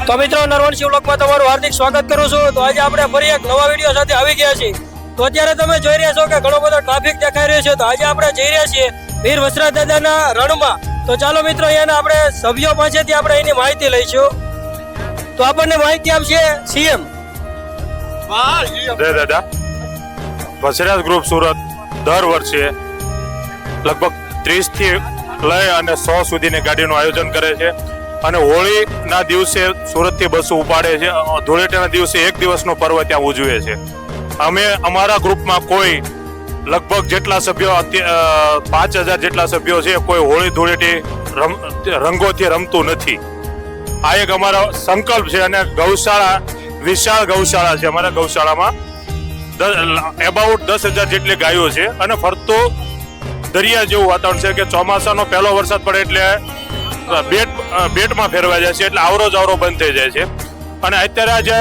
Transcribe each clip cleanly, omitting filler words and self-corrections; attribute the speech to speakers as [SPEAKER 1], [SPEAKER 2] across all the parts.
[SPEAKER 1] તો મિત્રો નરવણસિંહ વ્લોગમાં તમારું હાર્દિક સ્વાગત કરું છું। તો આજે આપણે ફરી એક નવા વિડીયો સાથે આવી ગયા છીએ। તો અત્યારે તમે જોઈ રહ્યા છો કે ઘણો બધો ટ્રાફિક દેખાઈ રહ્યો છે। તો આજે આપણે જઈ રહ્યા છીએ વીર વસરાજ દાદાના રણમાં। તો ચાલો મિત્રો અહીંયાના આપણે સભ્યો પાસેથી આપણે એની માહિતી લઈશું। તો આપણને માહિતી આપશે સીએમ।
[SPEAKER 2] જય દાદા। વસરાજ ગ્રુપ સુરત દર વર્ષે લગભગ 30 થી લઈ અને 100 સુધીની ગાડીનું આયોજન કરે છે અને હોળીના દિવસે સુરતથી બસો ઉપાડે છે। ધૂળેટીના દિવસે એક દિવસનો પર્વ ત્યાં ઉજવે છે। અમે અમારા ગ્રુપમાં કોઈ લગભગ જેટલા સભ્યો 5000 જેટલા સભ્યો છે, કોઈ હોળી ધૂળેટી રંગોથી રમતું નથી। આ એક અમારો સંકલ્પ છે અને ગૌશાળા વિશાળ ગૌશાળા છે। અમારા ગૌશાળામાં એબાઉટ 10,000 જેટલી ગાયો છે અને ફરતો દરિયા જેવું વાતાવરણ છે કે ચોમાસાનો પહેલો વરસાદ પડે એટલે બેટમાં ફેરવાઈ જાય છે, એટલે આવરો જ આવરો બંધ થઈ જાય છે। અને અત્યારે જે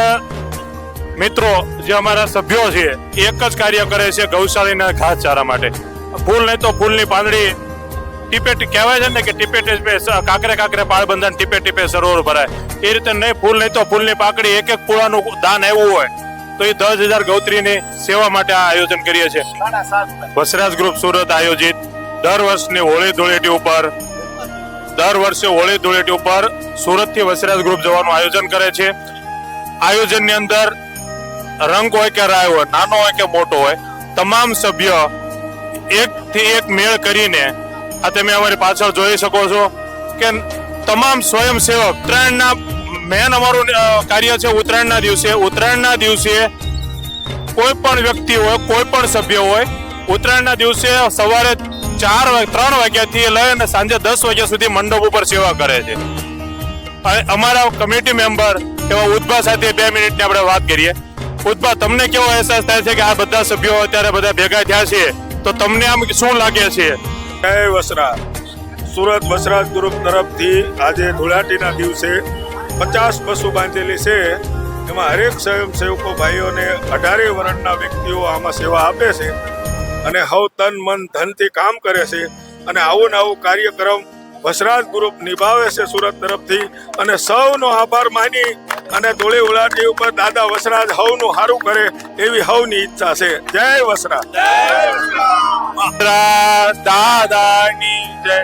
[SPEAKER 2] મિત્રો જે અમારા સભ્યો છે એક જ કાર્ય કરે છે ગૌશાળાના ઘાસચારા માટે। ફૂલ નહીં તો ફૂલની પાંદડી ટીપે કહેવાય છે ને કે ટીપે ટીપે કાંકરે કાંકરે પાળ બંધાને ટીપે ટીપે સરોવર ભરાય, એ રીતે નહીં, ફૂલ નહીં તો ફૂલની પાકડી એક એક પૂળાનું દાન આવ્યું હોય તો એ 10,000 ગૌત્રીની સેવા માટે આ આયોજન કરીએ છીએ। વસરાજ ગ્રુપ સુરત આયોજિત દર વર્ષે હોળી ધૂળેટી ઉપર સુરતથી વસરાજ ગ્રુપ જવાનું આયોજન કરે છે। આયોજનની અંદર રંગ હોય કે રાય હોય, નાનો હોય કે મોટો હોય, તમામ સભ્ય એકથી એક મેળ કરીને આ તમે અમારી પાછળ જોઈ શકો છો કે તમામ સ્વયંસેવક ઉત્તરાયણના મેન અમારું કાર્ય છે ઉત્તરાયણના દિવસે કોઈ પણ વ્યક્તિ હોય, કોઈ પણ સભ્ય હોય, ઉત્તરાયણના દિવસે સવારે 3 વાગ્યાથી લઈ અને સાંજે 10 વાગ્યા સુધી મંડપ ઉપર સેવા કરે છે। અમારા કમિટી મેમ્બર એવા ઉદ્ભા સાથે 2 મિનિટની આપણે વાત કરીએ। ઉદ્ભા, તમને કેવો અહેસાસ થાય છે કે આ બધા સભ્યો અત્યારે બધા ભેગા થયા છે, તો તમને આમ શું લાગે છે?
[SPEAKER 3] જય વસરાજ। સુરત વસરાજ ગ્રુપ તરફથી આજે ધૂળાટીના દિવસે 50 બસો બાંધેલી છે। એમાં હરેક સ્વયંસેવકો ભાઈઓને 18 વર્ષના વ્યક્તિઓ આમાં સેવા આપે છે અને હવ તન મન ધનથી કામ કરે છે અને આવું ને આવું કાર્યક્રમ વસરાજ ગ્રુપ નિભાવે છે સુરત તરફથી। અને સૌનો આભાર માની અને ધૂળી ઉલાટી ઉપર દાદા વસરાજ હવનું સારું કરે એવી હવની ઈચ્છા છે। જય વસરાજ।
[SPEAKER 2] દાદાની જય।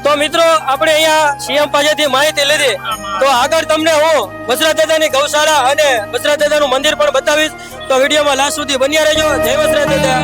[SPEAKER 1] તો મિત્રો આપણે અહીંયા સીએમ પાસેથી માહિતી લીધી। તો આગળ તમને હું વસરાજ દાદાની ગૌશાળા અને વસરાજ દાદાનું મંદિર પણ બતાવીશ। તો વિડીયોમાં લાસ્ટ સુધી બન્યા રહેજો। જય વસરાજ દાદા।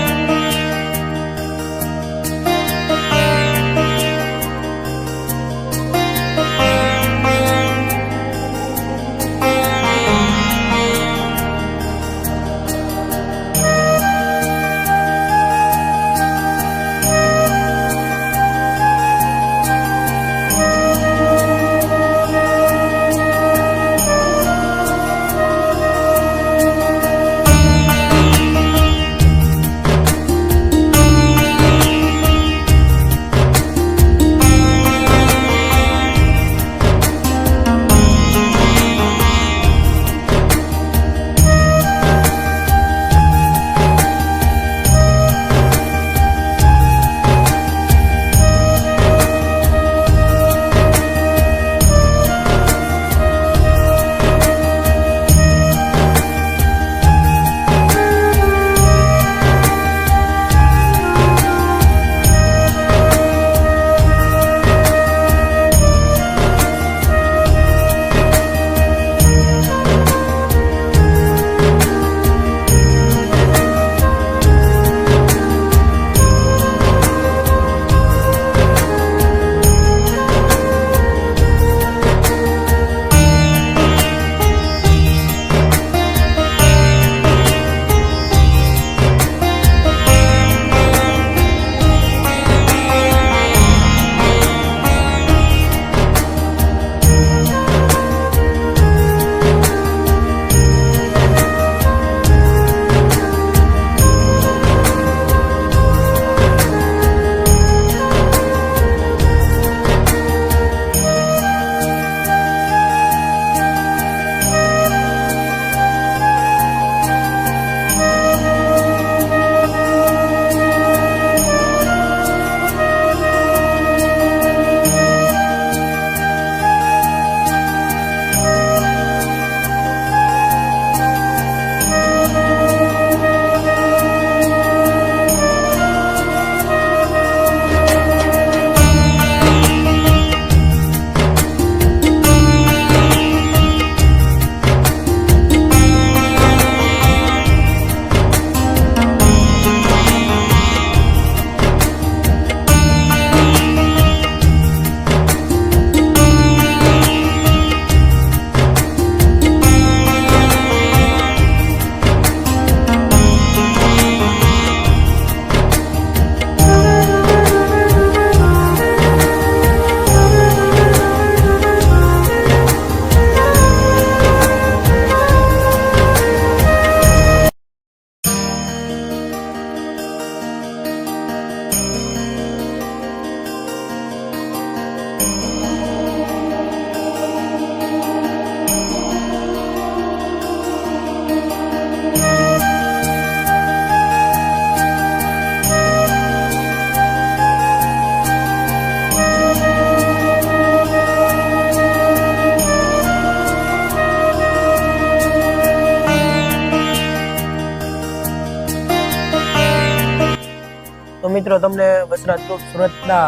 [SPEAKER 1] મિત્રો તમને વસરાજ ગ્રુપ સુરતના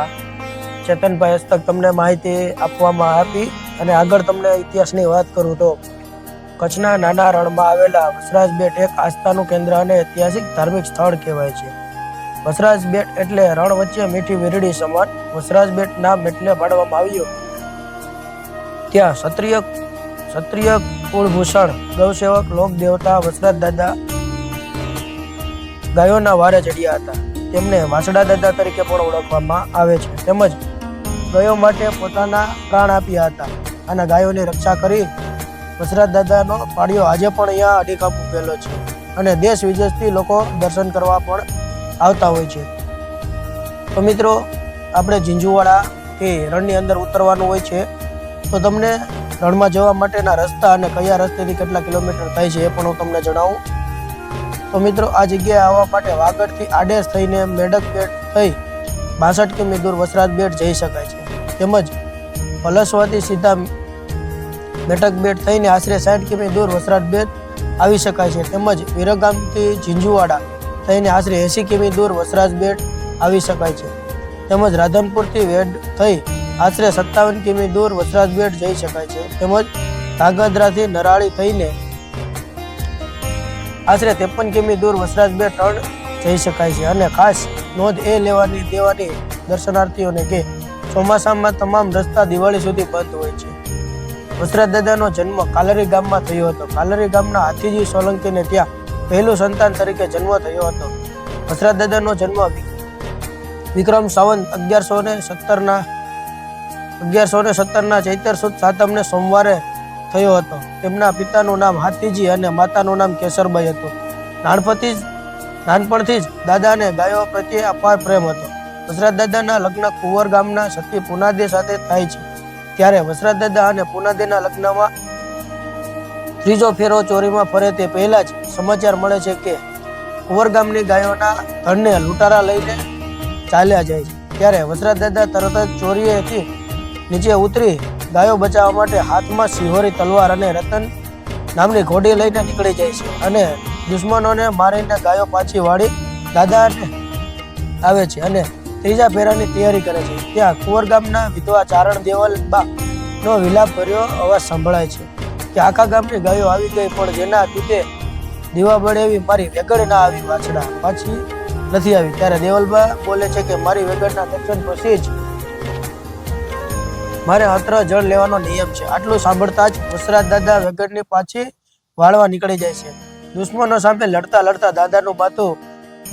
[SPEAKER 1] ચેતનભાઈ હસ્તક તમને માહિતી આપવામાં આપી અને આગળ તમને ઇતિહાસની વાત કરું તો કચ્છના નાના રણમાં આવેલા વસરાજ બેટ એક આસ્થાનું કેન્દ્ર અને ઐતિહાસિક ધાર્મિક સ્થળ કહેવાય છે. વસરાજ બેટ એટલે રણ વચ્ચે મીઠી વીરડી સમાન. વસરાજ બેટ નામ એટલે પાડવામાં આવ્યું ત્યાં ક્ષત્રિય કુળભૂષણ ગૌસેવક લોક દેવતા વસરાજ દાદા ગાયોના વારે ચડ્યા હતા. તેમને વાસડા દાદા તરીકે પણ ઓળખવામાં આવે છે. તેમજ ગાયો માટે પોતાના પ્રાણ આપ્યા હતા અને ગાયોની રક્ષા કરી વસરાજ દાદાનો પાળિયો આજે પણ અહીંયા અડીખમ ઉભેલો છે અને દેશ વિદેશથી લોકો દર્શન કરવા પણ આવતા હોય છે. તો મિત્રો આપણે ઝીંઝુવાડાથી રણની અંદર ઉતરવાનું હોય છે, તો તમને રણમાં જવા માટેના રસ્તા અને કયા રસ્તેથી કેટલા કિલોમીટર થાય છે એ પણ હું તમને જણાવું. તો મિત્રો આ જગ્યાએ આવવા માટે વાગડથી આડેસ થઈને મેડક બેટ થઈ 62 કિમી દૂર વસરાજ બેટ જઈ શકાય છે. તેમજ પલસવાથી સીધા મેટક બેટ થઈને આશરે 60 કિમી દૂર વસરાજ બેટ આવી શકાય છે. તેમજ વિરગામથી ઝીંઝુવાડા થઈને આશરે 80 કિમી દૂર વસરાજ બેટ આવી શકાય છે. તેમજ રાધનપુરથી વેડ થઈ આશરે 57 કિમી દૂર વસરાજ બેટ જઈ શકાય છે. તેમજ ધાંગધ્રાથી નરાળી થઈને આશરે 53 કિમી દૂર વસરાજ બેટ રણ જઈ શકાય છે. અને ખાસ નોંધ એ લેવાની દેવાની દર્શનાર્થીઓને કે ચોમાસામાં તમામ રસ્તા દિવાળી સુધી બંધ હોય છે. વસરાજ દાદાનો જન્મ કાલરી ગામમાં થયો હતો. કાલરી ગામના હાથીજી સોલંકીને ત્યાં પહેલું સંતાન તરીકે જન્મ થયો હતો. વસરાજ દાદાનો જન્મ વિક્રમ સંવત 1117ના ચૈત્ર સુદ સાતમને સોમવારે થયો હતો. તેમના પિતાનું નામ હાથીજી અને માતાનું નામ કેસરબાઈ હતું. નાનપણથી જ દાદાને ગાયો પ્રત્યે અપાર પ્રેમ હતો. વસરાજ દાદાના લગ્ન કુંવર ગામના સતી પુનાદે સાથે થાય છે. ત્યારે વસરાજ દાદા અને પુનાદેના લગ્નમાં ત્રીજો ફેરો ચોરીમાં ફરે તે પહેલા જ સમાચાર મળે છે કે કુંવર ગામની ગાયોના ધણને લૂંટારા લઈને ચાલ્યા જાય છે. ત્યારે વસરાજ દાદા તરત જ ચોરીએથી નીચે ઉતરી ગાયો બચાવવા માટે હાથમાં સિહોરી તલવાર અને રતન નામની ઘોડી લઈને નીકળી જાય છે અને દુશ્મનોને મારીને ગાયો પાછી વાળી દાદાને આવે છે અને ત્રીજા ફેરાની તૈયારી કરે છે. ત્યાં કુંવર ગામના વિધવા ચારણ દેવલબા નો વિલાપ ભર્યો અવાજ સંભળાય છે કે આખા ગામની ગાયો આવી ગઈ, પણ જેના દૂધે દીવા બળે એવી મારી વેગડ ના આવી, વાછડા પાછી નથી આવી. ત્યારે દેવલબા બોલે છે કે મારી વેગડના દર્શન પછી જ મારે અત્ર જળ લેવાનો નિયમ છે. આટલું સાંભળતા જ વસરાજ દાદા વેગડની પાછી વાળવા નીકળી જાય છે. દુશ્મનો સામે લડતા લડતા દાદાનું માથું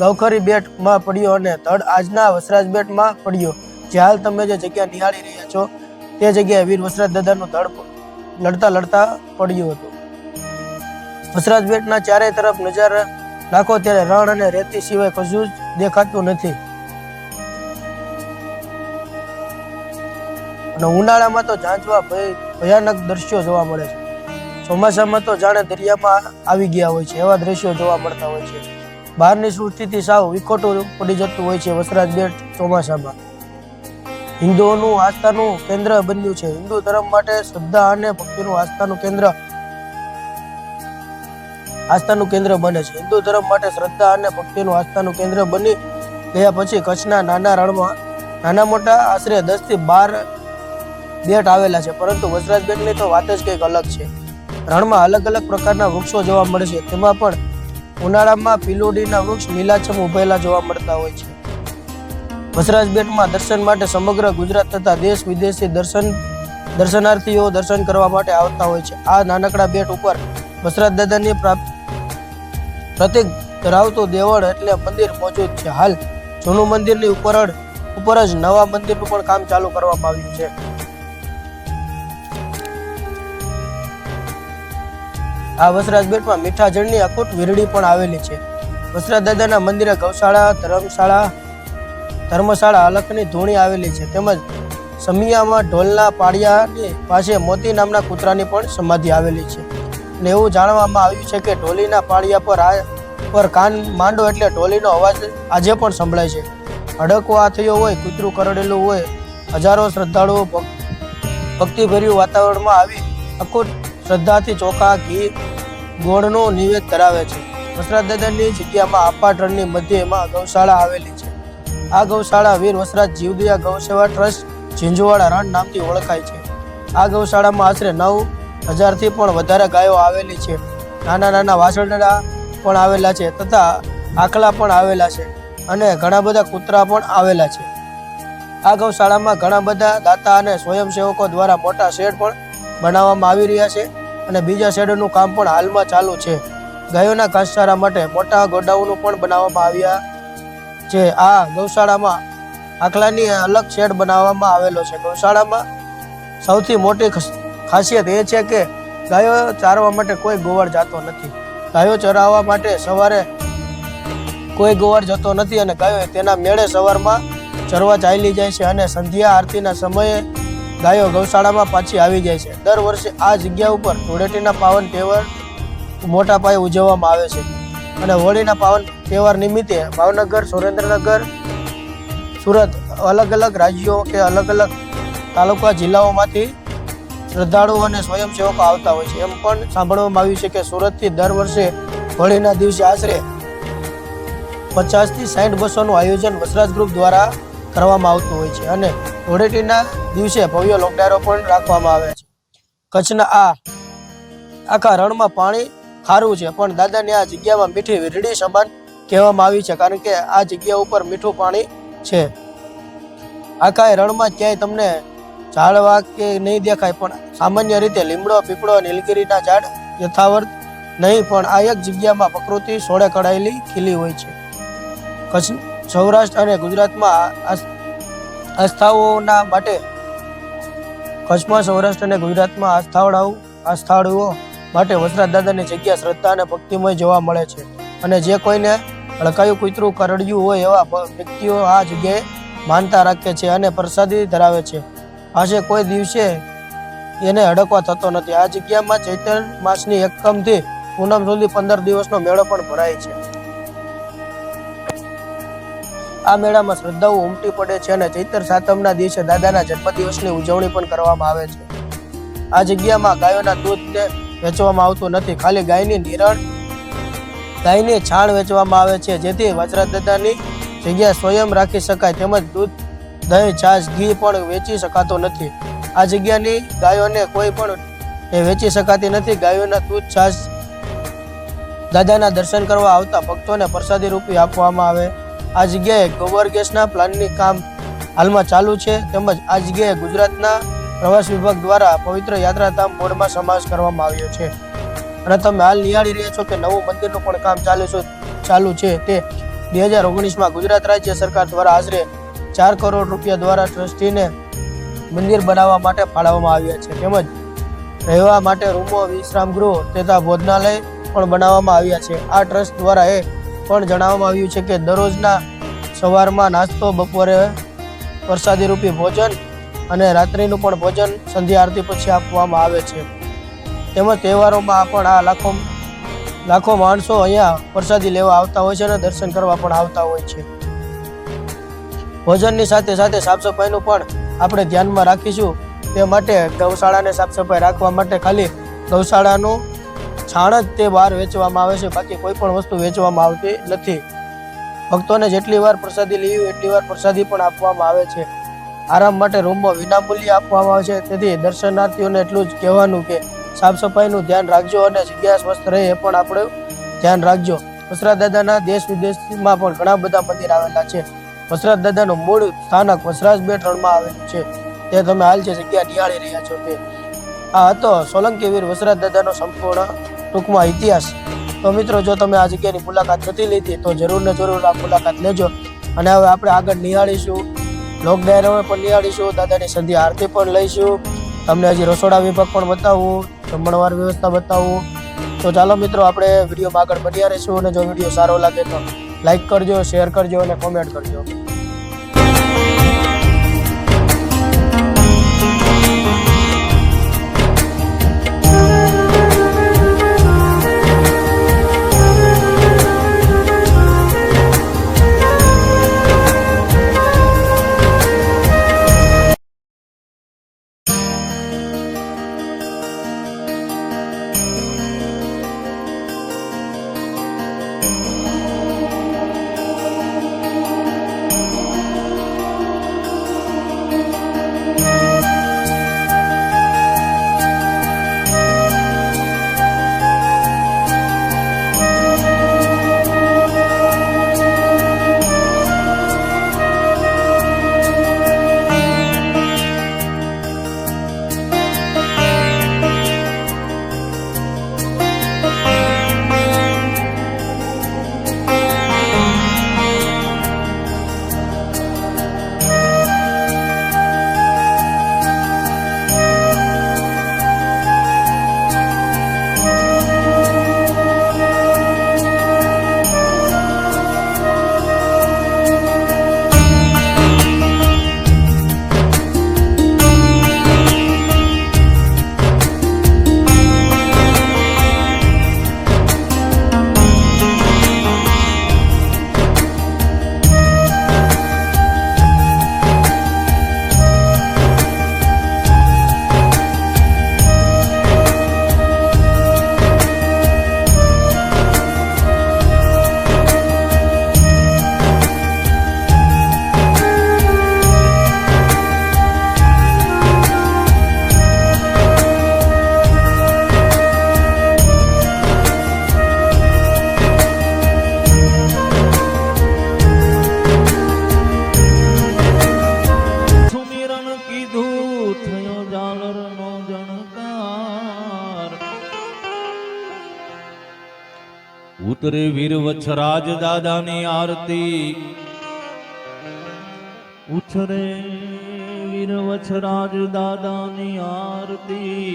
[SPEAKER 1] ગવખરી બેટમાં પડ્યો અને ધડ આજના વસરાજ બેટમાં પડ્યો. જે હાલ તમે જે જગ્યા નિહાળી રહ્યા છો તે જગ્યાએ વીર વસરાજ દાદાનું ધડ લડતા લડતા પડ્યું હતું. વસરાજ બેટના ચારે તરફ નજર નાખો ત્યારે રણ અને રેતી સિવાય કશું જ દેખાતું નથી. અને ઉનાળામાં તો ઝાંઝવા ભયાનક દ્રશ્યો જોવા મળે છે. ચોમાસામાં તો જાણે દરિયામાં આવી ગયા હોય છે એવા દ્રશ્યો જોવા મળતા હોય છે. બહારની સૃષ્ટિથી સાવ વિખોટું પડી જતું હોય છે વસરાજ બેટ ચોમાસામાં. હિન્દુઓનું આસ્થાનું કેન્દ્ર બન્યું છે. હિન્દુ ધર્મ માટે શ્રદ્ધા અને ભક્તિનું આસ્થાનું કેન્દ્ર બને છે. હિન્દુ ધર્મ માટે શ્રદ્ધા અને ભક્તિનું આસ્થાનું કેન્દ્ર બની ગયા પછી કચ્છના નાના રણમાં નાના મોટા આશરે 10 થી 12 બેટ આવેલા છે. પરંતુ વસરાજ બેટની તો વાત જ કંઈક અલગ છે. રણમાં અલગ અલગ પ્રકારના વૃક્ષો જોવા મળે છે. તેમાં પણ ઉનાળામાં પીલોડીના વૃક્ષ લીલાછમ ઉભેલા જોવા મળતા હોય છે. વસરાજ બેટમાં દર્શન માટે સમગ્ર ગુજરાત તથા દેશ વિદેશથી દર્શનાર્થીઓ દર્શન કરવા માટે આવતા હોય છે. આ નાનકડા બેટ ઉપર વસરાજ દાદાની પ્રતિક ધરાવતું દેવળ એટલે મંદિર મોજૂદ છે. હાલ જૂનું મંદિરની ઉપર જ નવા મંદિરનું પણ કામ ચાલુ કરવામાં આવ્યું છે. આ વસરાજ બેટમાં મીઠા જળની અખૂટ વીરડી પણ આવેલી છે. વસરાજ દાદાના મંદિરે ગૌશાળા, ધર્મશાળા, અલખની ધૂણી આવેલી છે. તેમજ સમિયામાં ઢોલના પાળિયાની પાસે મોતી નામના કૂતરાની પણ સમાધિ આવેલી છે. અને એવું જાણવામાં આવ્યું છે કે ઢોલીના પાળિયા પર કાન માંડો એટલે ઢોલીનો અવાજ આજે પણ સંભળાય છે. હડકવો આ થયો હોય, કૂતરું કરડેલું હોય, હજારો શ્રદ્ધાળુઓ ભક્તિભર્યું વાતાવરણમાં આવી અખૂટ શ્રદ્ધાથી ચોખા, ઘી, ગોળનું નિવેદ કરાવે છે. વસરાજ દાદાની જગ્યામાં આપાટ રણની મધ્યમાં ગૌશાળા આવેલી છે.
[SPEAKER 4] આ ગૌશાળા વીર વસરાજ જીવદયા ગૌસેવા ટ્રસ્ટ ઝીંઝુવાડા રણ નામથી ઓળખાય છે. આ ગૌશાળામાં આશરે 9,000થી પણ વધારે ગાયો આવેલી છે. નાના નાના વાછરડા પણ આવેલા છે તથા આખલા પણ આવેલા છે અને ઘણા બધા કૂતરા પણ આવેલા છે. આ ગૌશાળામાં ઘણા બધા દાતા અને સ્વયંસેવકો દ્વારા મોટા શેડ પણ બનાવવામાં આવી રહ્યા છે અને બીજા શેડનું કામ પણ હાલમાં ચાલુ છે. ગાયોના ઘાસચારા માટે મોટા ગોડાઉનો પણ બનાવવામાં આવ્યા છે. આ ગૌશાળામાં આખલાની અલગ શેડ બનાવવામાં આવેલો છે. ગૌશાળામાં સૌથી મોટી ખાસિયત એ છે કે ગાયો ચારવા માટે કોઈ ગોવાળ જતો નથી. ગાયો ચરાવવા માટે સવારે કોઈ ગોવાળ જતો નથી અને ગાયો તેના મેળે સવારમાં ચરવા ચાલી જાય છે અને સંધ્યા આરતીના સમયે ગાયો ગૌશાળામાં પાછી આવી જાય છે. દર વર્ષે આ જગ્યા ઉપર ધૂળેટીના પાવન તહેવાર મોટા પાયે ઉજવવામાં આવે છે અને હોળીના પાવન તહેવાર નિમિત્તે ભાવનગર, સુરેન્દ્રનગર, સુરત અલગ અલગ રાજ્યો કે અલગ અલગ તાલુકા જિલ્લાઓમાંથી શ્રદ્ધાળુઓ અને સ્વયંસેવકો આવતા હોય છે. એમ પણ સાંભળવામાં આવ્યું છે કે સુરતથી દર વર્ષે હોળીના દિવસે આશરે 50થી 60 બસોનું આયોજન વસરાજ ગ્રુપ દ્વારા કરવામાં આવતું હોય છે અને ધૂળેટીના દિવસે ભવ્ય લોકડાયરો પણ રાખવામાં આવે છે. કચ્છના આખા રણમાં પાણી ખારું છે પણ દાદાની આ જગ્યામાં મીઠી વીરડી સમાન કહેવામાં આવી છે કારણ કે આ જગ્યા ઉપર મીઠું પાણી છે. આખા રણમાં ક્યાંય તમને ઝાડવા કે નહીં દેખાય પણ સામાન્ય રીતે લીમડો, પીપળો, નીલગીરીના ઝાડ યથાવત નહીં પણ આ એક જગ્યામાં પ્રકૃતિ સોળે કળાયેલી ખીલી હોય છે. કચ્છ, સૌરાષ્ટ્ર અને ગુજરાતમાં આસ્થાઓના માટે કચ્છમાં, સૌરાષ્ટ્ર અને ગુજરાતમાં આસ્થાળુઓ માટે વસરાજ દાદાની જગ્યા શ્રદ્ધા અને ભક્તિમય જોવા મળે છે અને જે કોઈને હડકાયું કૂતરું કરડ્યું હોય એવા વ્યક્તિઓ આ જગ્યાએ માનતા રાખે છે અને પ્રસાદી ધરાવે છે. આજે કોઈ દિવસે એને હડકવા થતો નથી. આ જગ્યામાં ચૈત્ર માસની એકમથી પૂનમ સુધી 15 દિવસનો મેળો પણ ભરાય છે. આ મેળામાં શ્રદ્ધાઓ ઉમટી પડે છે અને ચૈત્ર સાતમના દિવસે દાદાના જન્મદિવસની ઉજવણી પણ કરવામાં આવે છે. આ જગ્યામાં ગાયોના દૂધને વેચવામાં આવતું નથી, ખાલી ગાયની છાણ વેચવામાં આવે છે જેથી વસરાજ દાદાની જગ્યા સ્વયં રાખી શકાય તેમજ દૂધ, દહીં, છાશ, ઘી પણ વેચી શકાતો નથી. આ જગ્યાની ગાયોને કોઈ પણ વેચી શકાતી નથી. ગાયોના દૂધ, છાશ દાદાના દર્શન કરવા આવતા ભક્તોને પ્રસાદી રૂપી આપવામાં આવે. આ જગ્યાએ ગોબર ગેસના પ્લાન્ટની કામ હાલમાં ચાલુ છે તેમજ આ જગ્યાએ ગુજરાતના પ્રવાસ વિભાગ દ્વારા પવિત્ર યાત્રાધામ બોર્ડમાં સમાવેશ કરવામાં આવ્યો છે અને તમે હાલ નિહાળી રહ્યા છો કે નવું મંદિરનું પણ કામ ચાલુ છે. તે 2019માં ગુજરાત રાજ્ય સરકાર દ્વારા આશરે 4 કરોડ રૂપિયા દ્વારા ટ્રસ્ટીને મંદિર બનાવવા માટે ફાળવવામાં આવ્યા છે તેમજ રહેવા માટે રૂમો, વિશ્રામ ગૃહ તથા ભોજનાલય પણ બનાવવામાં આવ્યા છે. આ ટ્રસ્ટ દ્વારા એ પણ જણાવવામાં આવ્યું છે કે દરરોજના સવારમાં નાસ્તો, બપોરે પ્રસાદી રૂપી ભોજન અને રાત્રિનું પણ ભોજન સંધ્યા આરતી પછી આપવામાં આવે છે. તેમજ તહેવારોમાં પણ આ લાખો માણસો અહીંયા પ્રસાદી લેવા આવતા હોય છે અને દર્શન કરવા પણ આવતા હોય છે. ભોજનની સાથે સાથે સાફ સફાઈનું પણ આપણે ધ્યાનમાં રાખીશું. તે માટે ગૌશાળાને સાફ સફાઈ રાખવા માટે ખાલી ગૌશાળાનું છાણ જ તે બહાર વેચવામાં આવે છે, બાકી કોઈ પણ વસ્તુ વેચવામાં આવતી નથી. ભક્તોને જેટલી વાર પ્રસાદી લેવી એટલી વાર પ્રસાદી પણ આપવામાં આવે છે. આરામ માટે રૂમો વિનામૂલ્યે આપવામાં આવે છે. તેથી દર્શનાર્થીઓને એટલું જ કહેવાનું કે સાફ સફાઈનું ધ્યાન રાખજો અને જગ્યા સ્વસ્થ રહે એ પણ આપણે ધ્યાન રાખજો. વસરાજ દાદાના દેશ વિદેશમાં પણ ઘણા બધા મંદિર આવેલા છે. વસરાજ દાદાનું મૂળ સ્થાનક વસરાજ બેટ રણમાં આવેલું છે. તે તમે હાલ જે જગ્યા નિહાળી રહ્યા છો તે આ હતો સોલંકી વીર વસરાજ દાદાનો સંપૂર્ણ ટૂંકમાં ઇતિહાસ. તો મિત્રો, જો તમે આ જગ્યાની મુલાકાત નથી લીધી તો જરૂર ને જરૂર આ મુલાકાત લેજો. અને હવે આપણે આગળ નિહાળીશું લોક ડાયરો પણ નિહાળીશું, દાદાની સંધ્યા આરતી પણ લઈશું, તમને હજી રસોડા વિભાગ પણ બતાવવું, જમણવાર વ્યવસ્થા બતાવવું. તો ચાલો મિત્રો, આપણે વિડીયોમાં આગળ બન્યા રહીશું અને જો વિડીયો સારો લાગે તો લાઈક કરજો, શેર કરજો અને કોમેન્ટ કરજો.
[SPEAKER 5] થયો ઝાલરનો જણકાર ઉતરે વીર વચ્છરાજ દાદાની આરતી ઉછરે વીર વચ્છરાજ દાદાની આરતી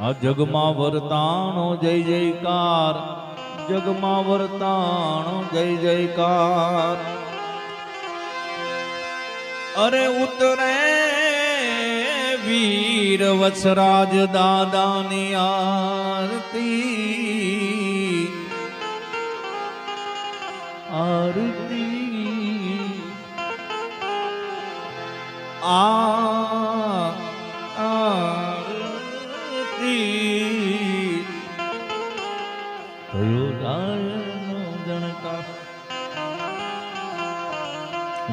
[SPEAKER 5] આ જગમાં વર્તાણો જય જયકાર જગમાં વર્તાણો જય જયકાર અરે ઉતરે વીર વત્સરાજ દાદાની આરતી આરતી આરતી થયો ઝાલરનો જણકાર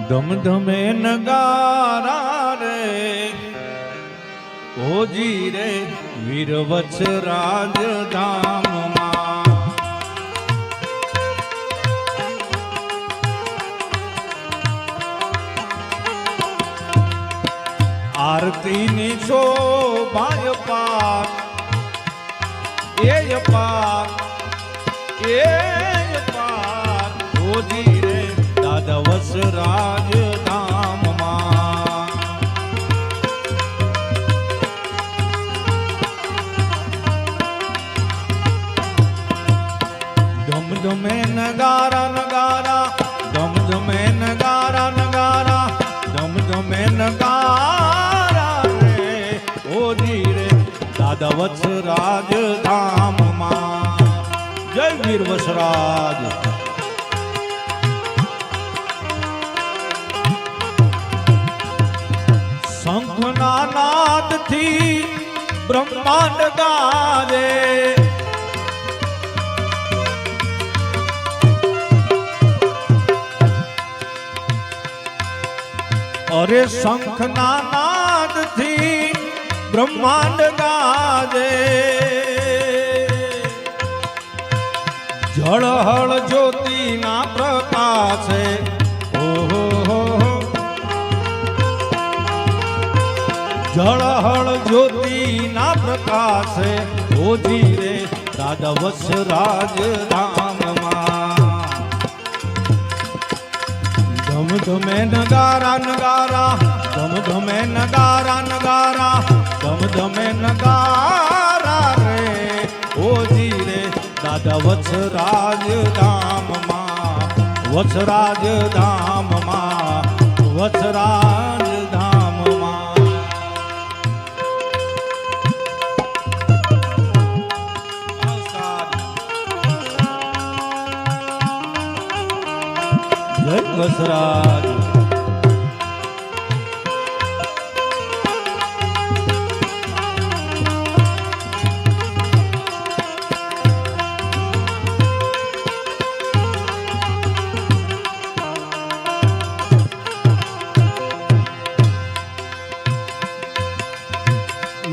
[SPEAKER 5] ધમધમે નગારા રે ઓજી રે વીર વત્સરાજ ધામમાં આરતીની શોભાય પાક એ પાક ઓજી રે દાદા વત્સરાજ ધામમાં ધમધમે નગારા નગારા ધમધમે નગારા નગારા ધમધમે નગારા રે ઓજી રે દાદા વત્સરાજ ધામમાં જય વીર વત્સરાજ શંખના નાદથી બ્રહ્માંડ ગાજે અરે શંખના નાદથી બ્રહ્માંડ ગાજે જળહળ જ્યોતિના પ્રકાશે ઓહો જળહળ જ્યોતિના પ્રકાશે ઓજી રે દાદા વત્સરાજ ધામમાં ધમધમે નગારા નગારા ધમધમે નગારા નગારા ધમધમે નગારા રે ઓજી રે દાદા વત્સરાજ ધામમાં વત્સરાજ ધામમાં વત્સરાજ ધામમાં જય વત્સરાજ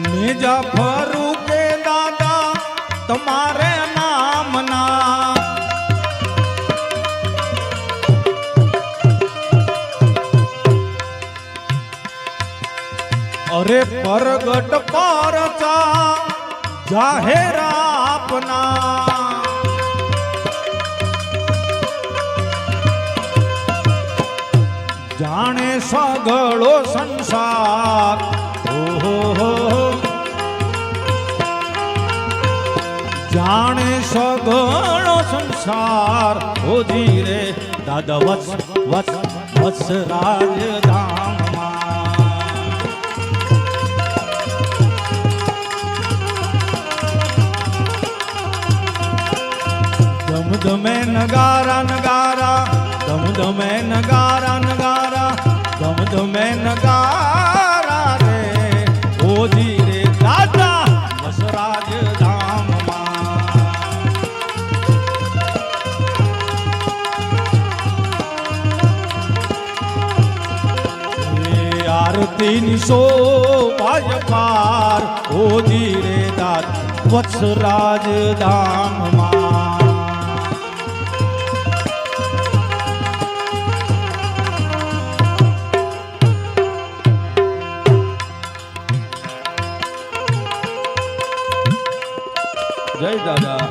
[SPEAKER 5] મેજા ફરું કે દાદા તમારે નામના અરે પરગટ પરચા જાહેર આપના જાણે સગળો સંસાર ઓહો જાણે સગળો સંસાર ઓજી રે દાદા વત્સરાજ ધામમાં ધમધમે નગારા નગારા ધમધમે નગારા નગારા ધમધમે નગારા રે ઓજી રે દાદા વત્સરાજ ધામમાં આરતીની શોભાય પાર ઓજી રે દાદા વત્સરાજ ધામમાં જય દાદા.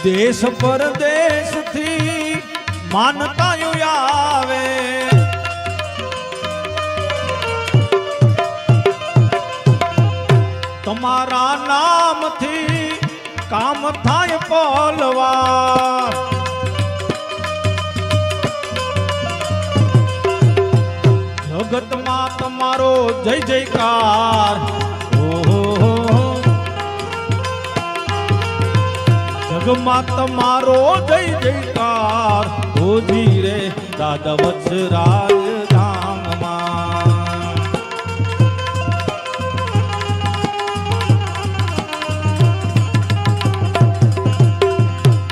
[SPEAKER 5] દેશ પરદેશ થી માનતાયું આવે, તમારા નામથી કામ થાય પલવા. જગતમાં તમારો જય જયકાર. જગમાં તમારો જય જયકાર. હોજી રે દાદા વત્સરાજ ધામમાં.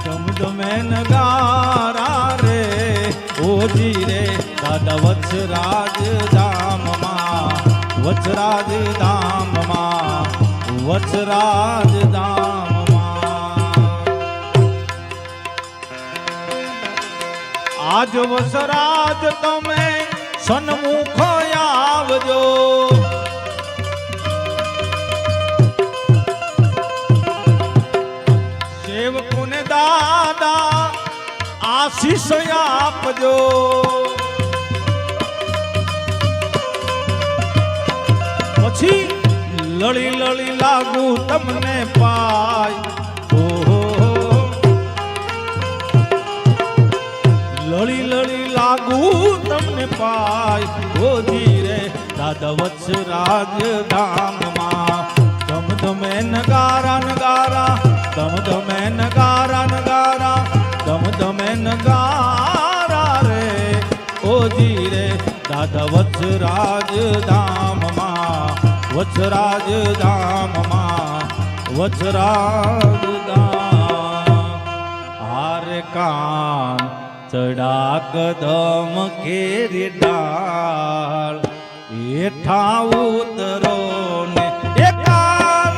[SPEAKER 5] ધમધમે નગારા રે હોજી રે દાદા વત્સરાજ ધામમાં. વત્સરાજ ધામમાં. વત્સરાજ ધામ. આજ વસરાજ તમે સન્મુખ આવજો. સેવકોને દાદા આશીષ આપજો. પછી લળી લળી લાગુ તમને પાય. લળી લળી લાગુ તમને પાય. હોજી રે દાદા વત્સરાજ ધામમાં. ધમધમે નગારા નગારા. ધમધમે નગારા નગારા. ધમધમે નગારા રે હોજી રે દાદા વત્સરાજ ધામમાં. વત્સરાજ ધામમાં. વત્સરાજ ધામ. હારે કાન ચડા કદમ કેરી ડાળ. એઠા ઉતરો ને એકાન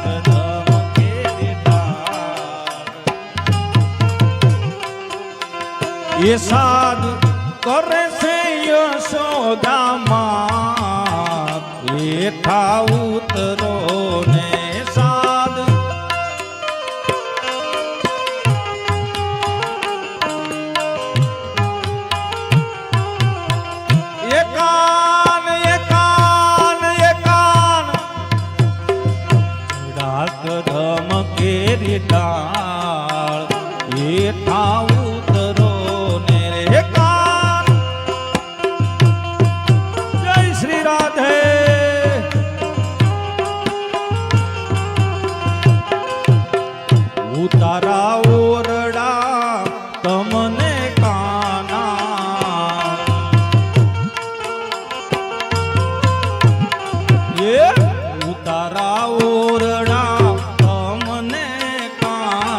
[SPEAKER 5] કદમ કેરી ડાળ. એ સાદ કરે છે યશોદામાં. એઠા ઉતરો ને સાદ. એકાન એકાન એકાન કદમ કેરી ડાળ. એઠા ઉતરો ને રે એકાન. જય શ્રી રાધે. ઉતારા ઓરડા તમને કાના. ઉતારા ઓરડા તમને કાના.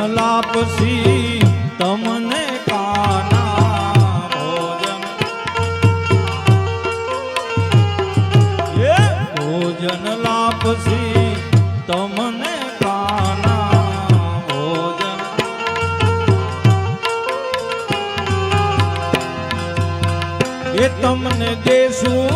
[SPEAKER 5] લાપસી તમને કાના ભોજન એ ભોજન લાપસી તમને કાના ભોજન એ તમને દેશું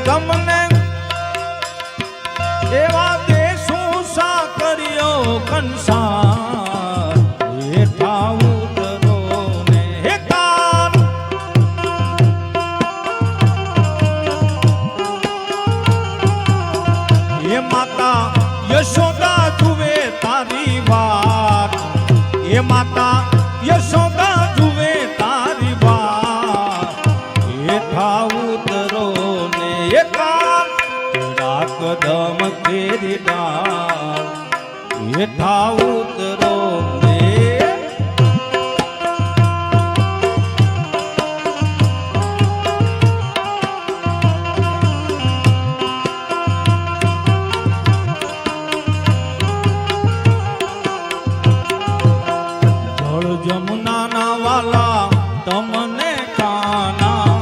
[SPEAKER 5] તમને એવા દેશું સાકરીઓ કંસાર હેઠા ઉતરો ને હે કાન એ માતા યશોદા જુએ તારી વાત એ માતા યશોદા જુએ તારી વાત હેઠા ઉતરો ને એકા કદમ કેરી ડાળ હેઠા ઉતરો ને જળ જમુનાના વાલા તમને કાના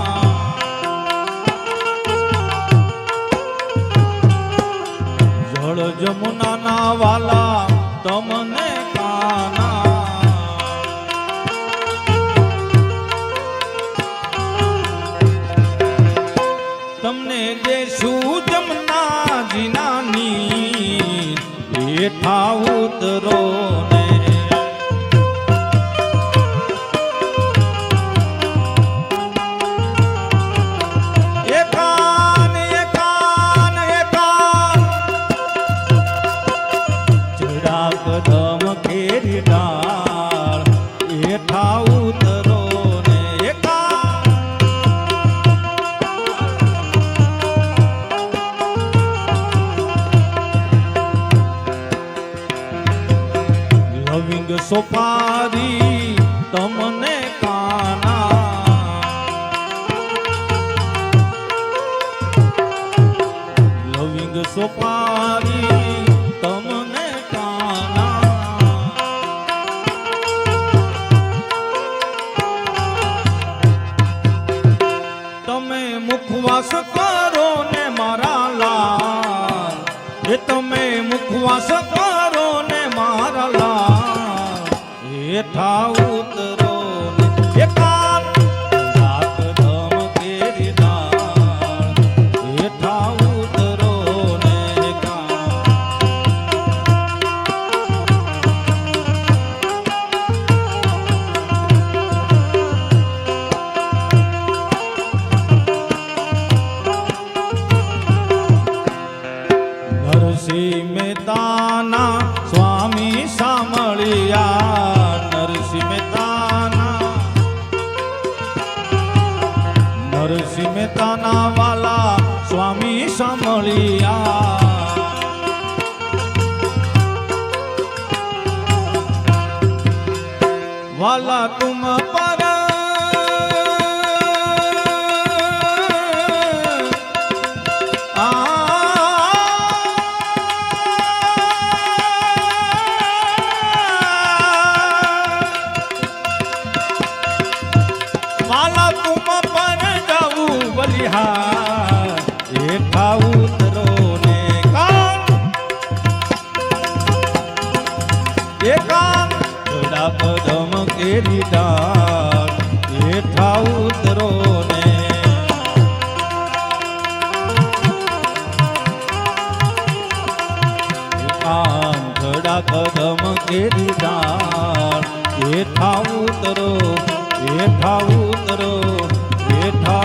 [SPEAKER 5] જળ જમુનાના વાલા તમને કાના તમને દેશું જમનાજીના નીર હેઠા ઉતરો ને એકાન એકાન એકાન ચડા કદમ કેરી ડાળ હેઠા ઉતરો ને એકાન લવિંગ સોપારી તમને કાના લવિંગ સોપારી તમને કાના તમે મુખવાસ કરો ને મારા લાલ એ તમે મુખવાસ કરો ને મારા લાલ હેઠા ઉતરો ને એકાન રાત ધમ કેરી ડાળ હેઠા ઉતરો ને એકાન નરસિંહ મહેતાના સ્વામી સામળિયા નરસિંહ મહેતાના વાલા સ્વામી સામળિયા વાલા તુમ પર વાલા તુમ પર જાઉં બલિહાર હેઠા ઉતરો ને કાન એકાન જોડા પદમ કેરી ડાળ હેઠા ઉતરો ને એકાન જોડા પદમ કેરી ડાળ હેઠા ઉતરો હેઠા ઉતરો હેઠા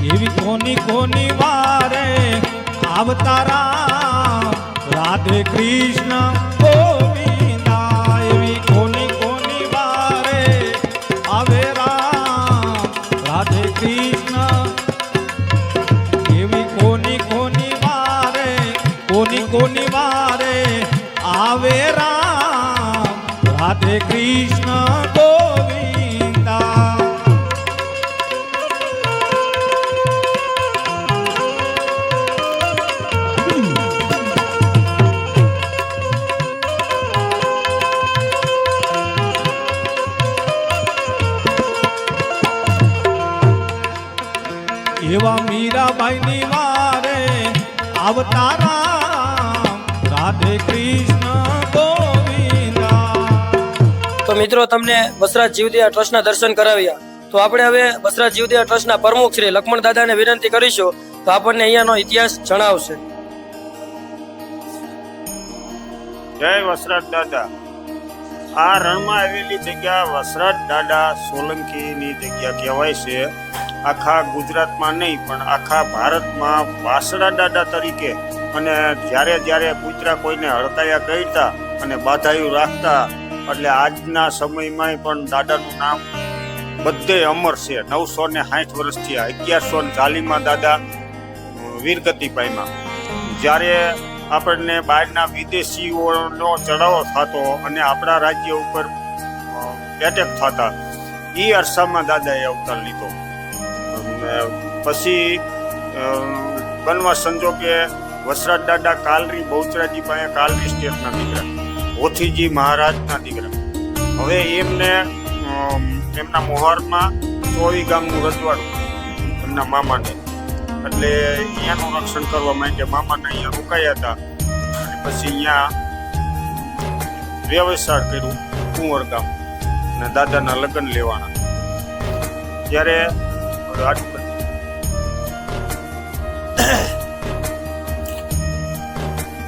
[SPEAKER 5] એવી કોની કોની વારે આવતારા રાધે કૃષ્ણ ગોવિંદા એવી કોની કોની વારે આવે રામ રાધે કૃષ્ણ એવા મીરાબાઈની વારે આવતા રામ રાધે કૃષ્ણ ગોવિંદા.
[SPEAKER 1] તો મિત્રો તમને વસરાજ જીવદયા ટ્રસ્ટના દર્શન કરાવ્યા. તો આપણે હવે વસરાજ જીવદયા ટ્રસ્ટના પ્રમુખ શ્રી લક્ષ્મણ દાદાને વિનંતી કરીશું તો આપણને અહીંયાનો ઇતિહાસ જણાવશે.
[SPEAKER 6] જય વસરાજ દાદા. આ રણમાં આવેલી જગ્યા વસરાજ દાદા સોલંકીની જગ્યા કહેવાય છે. આખા ગુજરાતમાં નહીં પણ આખા ભારતમાં વાસડા દાદા તરીકે અને જ્યારે જ્યારે કૂતરા કોઈને હડકાયા કરતા અને બાધાયું રાખતા એટલે આજના સમયમાં પણ દાદાનું નામ બધે અમર છે. 960 વર્ષ થયા. 1140માં દાદા વીરગતિ પામ્યા. જ્યારે આપણને બહારના વિદેશીઓનો ચઢાવો થતો અને આપણા રાજ્ય ઉપર એટેક થતા એ અરસામાં દાદાએ અવતાર લીધો. પછી બનવા સંજોગે વસરાજ દાદા કાલરી બહુચરાજી પાસે કાલરી સ્ટેટના દીકરા, હોથીજી મહારાજના દીકરા. હવે એમને એમના મોહારમાં 24 ગામનું રજવાડું એમના મામાને, એટલે અહીંયાનું રક્ષણ કરવા માટે મામાને અહીંયા રોકાયા હતા. અને પછી અહીંયા વ્યવસાય કર્યું કુંવર ગામ અને દાદાના લગ્ન લેવાના. ત્યારે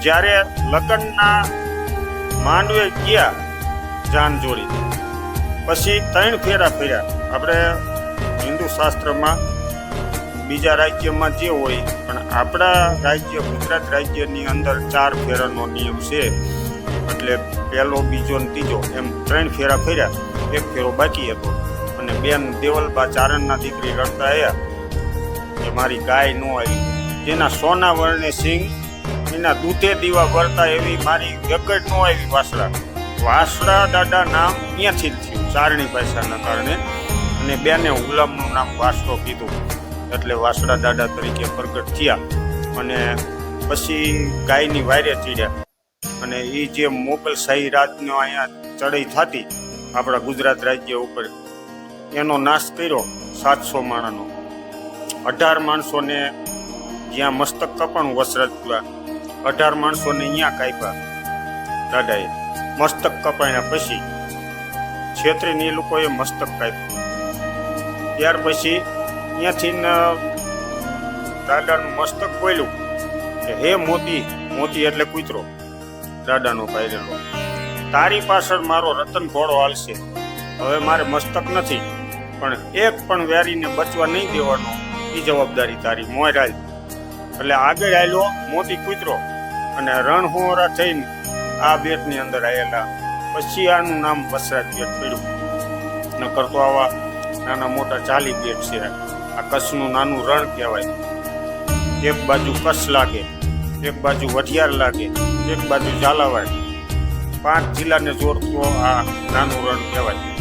[SPEAKER 6] જ્યારે લગ્નના માંડવે ગયા જાન જોડી, પછી 3 ફેરા ફર્યા. આપણે હિન્દુ શાસ્ત્રમાં બીજા રાજ્યમાં જે હોય પણ આપણા રાજ્ય ગુજરાત રાજ્યની અંદર 4 ફેરાનો નિયમ છે. એટલે પહેલો, બીજો ને ત્રીજો એમ 3 ફેરા ફર્યા. 1 ફેરો બાકી હતો અને બેન દેવલબા ચારણના દીકરી રડતા આવ્યા કે મારી ગાય ન આવી. જેના સોના વર્ણે સિંગ એના દૂધે દીવા વળતા એવી મારી જગત ન આવી વાસડા. વાસડા દાદા નામ અહીંયાથી જ થયું ચારણી ભાષાના કારણે. અને બેને હુલામનું નામ વાસડો કીધું એટલે વાસડા દાદા તરીકે પ્રગટ થયા. અને પછી ગાયની વાયરે ચીડ્યા અને એ જે મોગલ શાહી રાજનો અહીંયા ચડાઈ થતી આપણા ગુજરાત રાજ્ય ઉપર, એનો નાશ કર્યો 700 માણસનો. 18 માણસોને જ્યાં મસ્તક કપાણું વસરાજપુરા, 18 માણસોને અહીંયા કાપ્યા દાદાએ. મસ્તક કપાયા પછી છેતરીને એ લોકોએ મસ્તક કાપ્યું. ત્યાર પછી અહીંયાથી દાદાનું મસ્તક બોલ્યું કે હે મોતી, મોતી એટલે કૂતરો દાદાનો પાયરેલો, તારી પાછળ મારો રતન ઘોડો હાલશે. હવે મારે મસ્તક નથી પણ એક પણ વેરીને બચવા નહીં દેવાનો, એ જવાબદારી તારી, મોય રાજ. એટલે આગળ આવેલો મોતી કૂતરો અને રણહોરા થઈને આ બેટની અંદર આવેલા. પછી આનું નામ વસરાજ બેટ પડ્યું. ન કરતો આવા નાના મોટા 40 બેટ છે. આ કચ્છનું નાનું રણ કહેવાય. એક બાજુ કચ્છ લાગે, એક બાજુ વઢિયાર લાગે, એક બાજુ ઝાલાવાડ. 5 જિલ્લાને જોડતો આ નાનું રણ કહેવાય.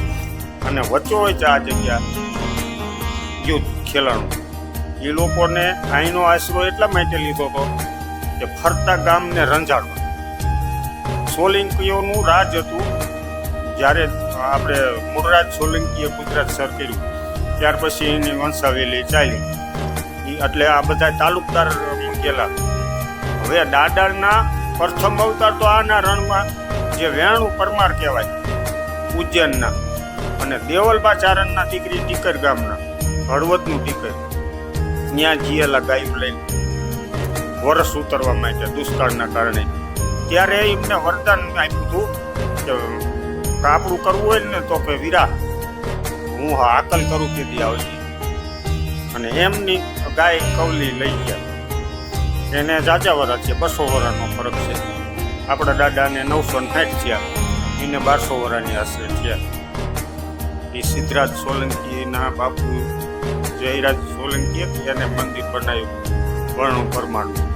[SPEAKER 6] અને વચ્ચો હોય છે આ જગ્યા યુદ્ધ ખેલાણું. એ લોકોને અહીંનો આશરો એટલા માટે લીધો હતો કે ફરતા ગામને રંજાડવા. સોલંકીઓનું રાજ હતું. જ્યારે આપણે મૂળરાજ સોલંકીએ ગુજરાત સર કર્યું ત્યાર પછી એની વંશાવેલી ચાલી. એટલે આ બધા તાલુકદાર મૂકેલા. હવે દાદાના પ્રથમ અવતાર તો આના રણમાં જે વેણુ પરમાર કહેવાય ઉજ્જૈનના, અને દેવલબા ચારણના દીકરી ટીકર ગામના, હળવદનું ટીકર, ત્યાં જીયેલા ગાયું લઈને વરસ ઉતરવા માટે દુષ્કાળના કારણે. ત્યારે એમને વરદાન આપ્યું હતું કે કાપડું કરવું હોય ને તો કે વીરા હું હાકલ કરું તેથી આવતી. અને એમની ગાય કવલી લઈ ગયા. એને જાજા વરા છે, 200 વરાનો ફરક છે. આપણા દાદાને 960 થયા, એને 1200 વરાની આશરે થયા. એ સિદ્ધરાજ સોલંકીના બાપુ જયરાજ સોલંકીએ એને મંદિર બનાવ્યું વર્ણુ પરમાણું.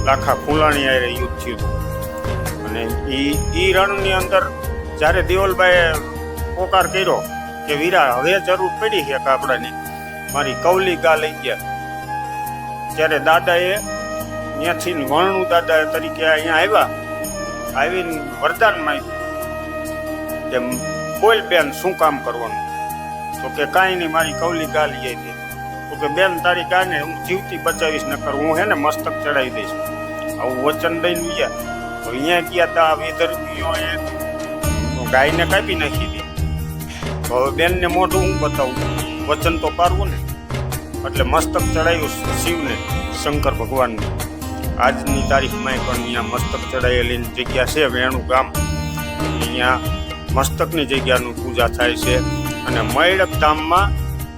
[SPEAKER 6] લાખા ફૂલાણી આરે યુદ્ધ થયું. અને એ રણની અંદર જ્યારે દેવલબાઈએ પોકાર કર્યો કે વીરા હવે જરૂર પડી છે કાપડાની, મારી કવલી ગા લઈ ગયા. ત્યારે દાદાએ ત્યાંથી વર્ણુ દાદા તરીકે અહીંયા આવ્યા. આવીને વરદાન માંગ્યું કે બોલ બેન શું કામ કરવાનું? તો કે કાંઈ નહીં, મારી કવલી ગા લઈ આવી. તો કે બેન તારી ગાયને હું જીવતી બચાવીશ, નકર હું હે ને મસ્તક ચડાવી દઈશ. આવું વચન દઈને ગયા. તો અહીંયા ગયા તા વિધર્મીઓએ ગાયને કાપી નાખી હતી. તો હવે બેનને મોઢું હું બતાવું, વચન તો પારવું ને. એટલે મસ્તક ચડાવ્યું શિવને, શંકર ભગવાનને. આજની તારીખમાં પણ અહીંયા મસ્તક ચડાયેલી જગ્યા છે વેણુ ગામ. અહીંયા મસ્તકની જગ્યાનું પૂજા થાય છે. અને મૈડક ધામમાં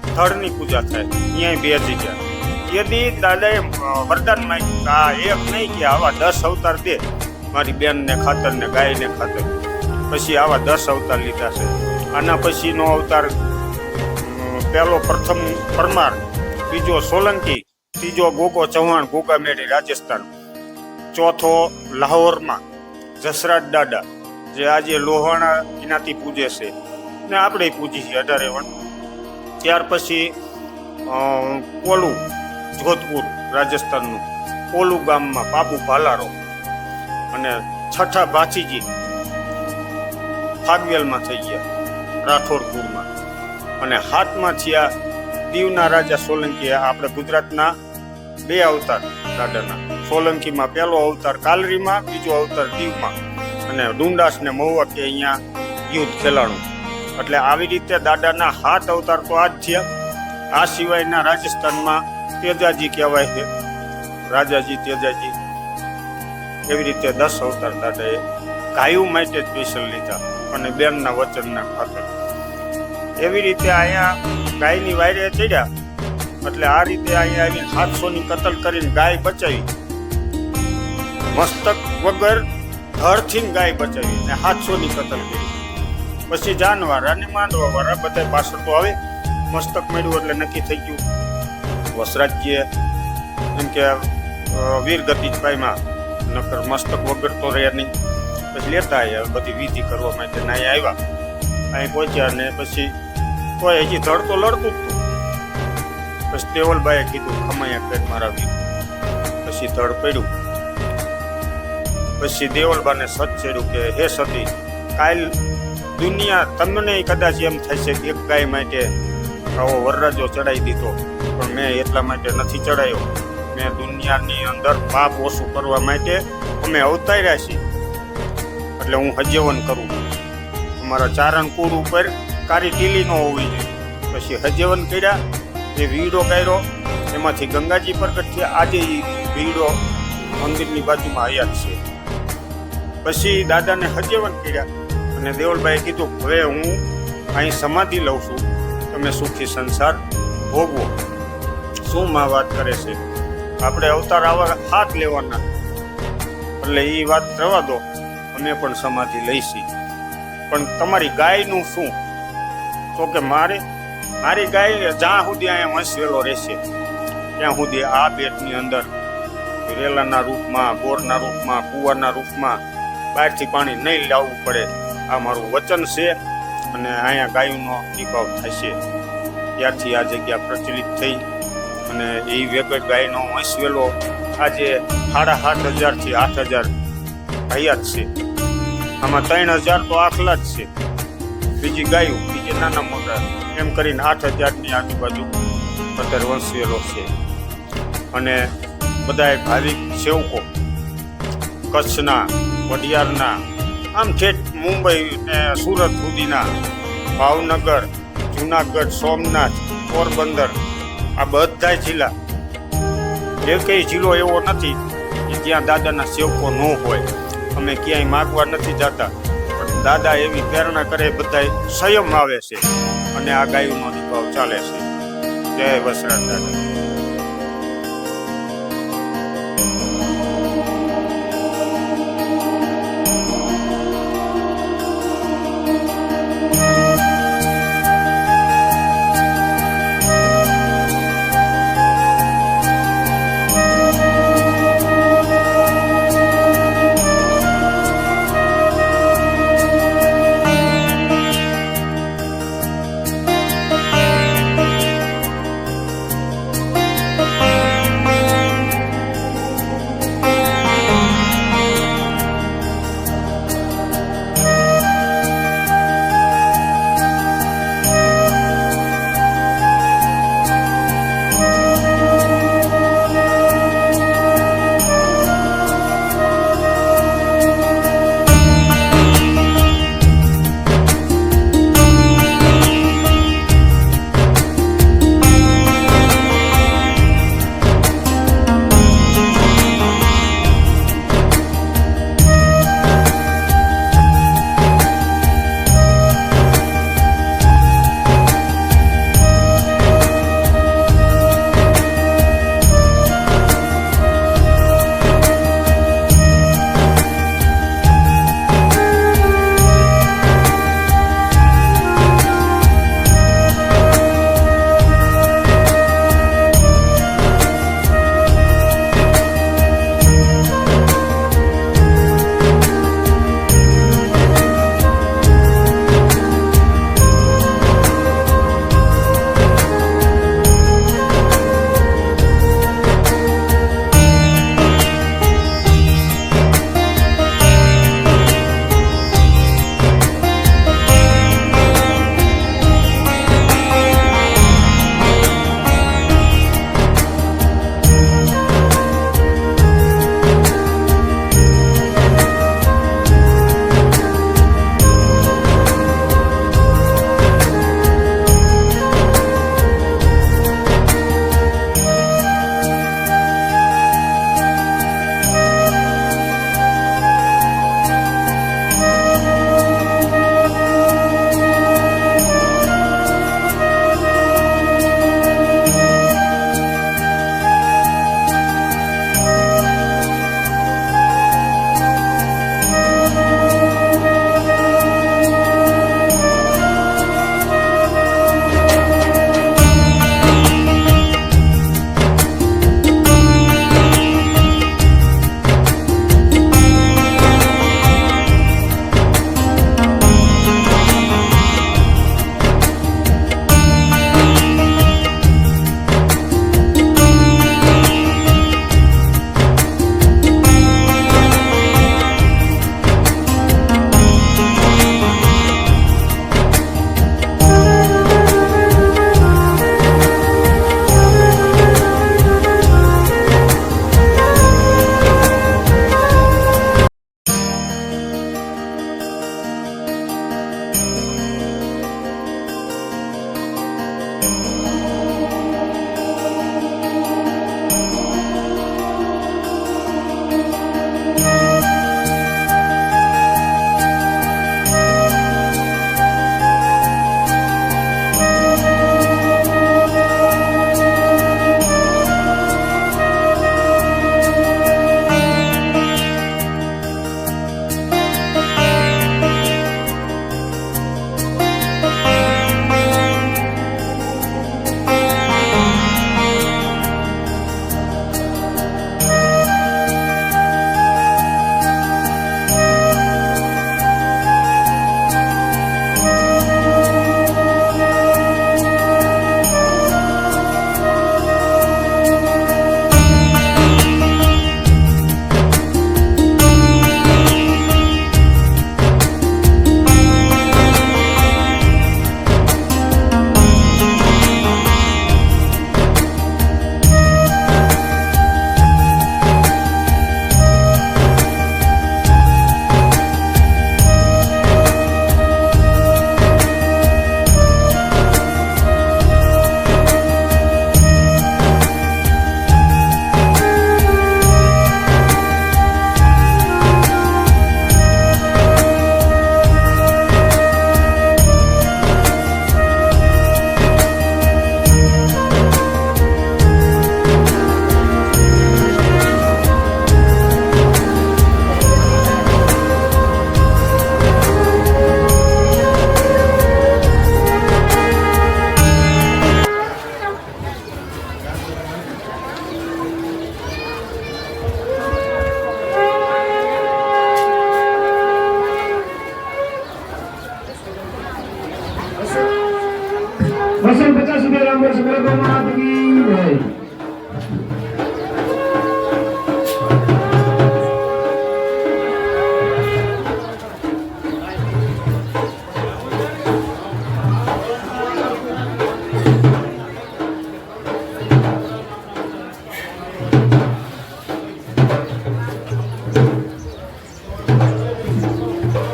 [SPEAKER 6] સ્થળની પૂજા થાય. અહીંયા બે જગ્યા. તેથી દાદાએ વરદાન માંગ્યું કે આ એક નહીં કે આવા 10 અવતાર દે મારી બેનને ખાતર ને ગાયને ખાતર. પછી આવા 10 અવતાર લીધા છે. આના પછીનો અવતાર પહેલો પ્રથમ પરમાર, બીજો સોલંકી, ત્રીજો ગોગો ચૌહાણ ગોગામેડી રાજસ્થાન, ચોથો લાહોરમાં જસરાજ દાદા જે આજે લોહાણા એનાથી પૂજે છે ને આપણે પૂજી છીએ 18 વણ. ત્યાર પછી કોલું જોધપુર રાજસ્થાનનું કોલું ગામમાં બાપુ ભાલારો, અને છઠ્ઠા ભાચીજી ફાગવેલમાં થઈ ગયા રાઠોડપુરમાં, અને હાથમાં થયા દીવના રાજા સોલંકી. આપણે ગુજરાતના 2 અવતાર દાદાના. સોલંકીમાં પહેલો અવતાર કાલરીમાં, બીજો અવતાર દીવમાં, અને ડુંડાસ ને મહુવા કે અહીંયા યુદ્ધ ખેલાણું. એટલે આવી રીતે દાદાના 7 અવતાર તો આ જ થયા. આ સિવાયના રાજસ્થાનમાં તેજાજી કહેવાય છે, રાજાજી તેજાજી. એવી રીતે 10 અવતાર દાદાએ ગાયું માટે જ સ્પેશિયલ લીધા અને બેનના વચનના ખાતર. એવી રીતે અહીંયા ગાયની વાયરે ચડ્યા. એટલે આ રીતે અહીંયા આવીને 700ની કતલ કરીને ગાય બચાવી. મસ્તક વગર ધરથી ગાય બચાવી ને 700ની કતલ કરી. પછી જાનવાર અને માંડવા વાળા બધા પાછળ તો આવે. મસ્તક મળ્યું એટલે નક્કી થઈ ગયું વસરાજજીએ એમ કે વીરગતિ પાયમાં, નકર મસ્તક વગર તો રહે નહીં. પછી લેતા આવ્યા બધી વિધિ કરવા માટે. અહીં આવ્યા, અહીં પહોંચ્યા ને પછી કોઈ હજી ધડ તો લડતું જ હતું. પછી દેવલભાઈએ કીધું ખમૈયા કરી મારા વીર. પછી ધડ પડ્યું. પછી દેવલબાને સત ચડ્યું કે હે સતી, કાલ દુનિયા તમને કદાચ એમ થશે કે એક ગાય માટે આવો વરરાજો ચડાવી દીધો, પણ મેં એટલા માટે નથી ચડાવ્યો. મેં દુનિયાની અંદર પાપ ઓછું કરવા માટે અમે અવતાર્યા છીએ. એટલે હું હજવન કરું. અમારા ચારણ કુળ ઉપર કારી ટીલી ન હોવી જોઈએ. પછી હજવન કર્યા, એ વીડો કર્યો, એમાંથી ગંગાજી પ્રગટ થયા. આજે એ વીડો મંદિરની બાજુમાં હયાત છે. પછી દાદાને હજવન કર્યા અને દેવલભાઈએ કીધું હવે હું અહીં સમાધિ લઉં છું, તમે સુખી સંસાર ભોગવો. શું માં વાત કરે છે, આપણે અવતાર આવા હાથ લેવાના. એટલે એ વાત રવા દો, અમે પણ સમાધિ લઈશી. પણ તમારી ગાયનું શું? તો કે મારી ગાય જ્યાં સુધી અહીંયા વંશવેલો રહેશે ત્યાં સુધી આ બેટની અંદર રેલાના રૂપમાં, બોરના રૂપમાં, કુવાના રૂપમાં બહારથી પાણી નહીં લાવવું પડે. આ મારું વચન છે. અને અહીંયા ગાયનો નિભાવ થશે. ત્યારથી આ જગ્યા પ્રચલિત થઈ અને એ વગર ગાયનો વંશવેલો આજે 7,500થી 8,000 હયાત છે. આમાં 3,000 તો આખલા જ છે. બીજી ગાયો, બીજી નાના મોટા એમ કરીને 8,000ની આજુબાજુ અત્યારે વંશવેલો છે. અને બધાય ભાવિક સેવકો કચ્છના, વડિયારના, આમ ઠેઠ મુંબઈ ને સુરત સુધીના, ભાવનગર, જુનાગઢ, સોમનાથ, પોરબંદર, આ બધા જિલ્લા, એકેય જિલ્લો એવો નથી કે જ્યાં દાદાના સેવકો ન હોય. અમે ક્યાંય માગવા નથી જતા, પણ દાદા એવી પ્રેરણા કરે, બધા સંયમ આવે છે અને આ ગાયોનો નિભાવ ચાલે છે. જય વસરાજ દાદા.
[SPEAKER 7] ₹250 રામદેવ સુગર ગોમાત કી જય.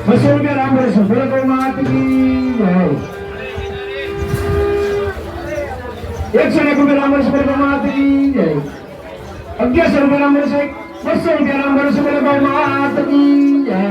[SPEAKER 7] ₹200 રામદેવ સુગર ગોમાત કી જય. 101 રામદેવ સુગર ગોમાત કી જય. 1100 રામદેવ સુગર, ₹200 રામદેવ સુગર ગોમાત કી જય.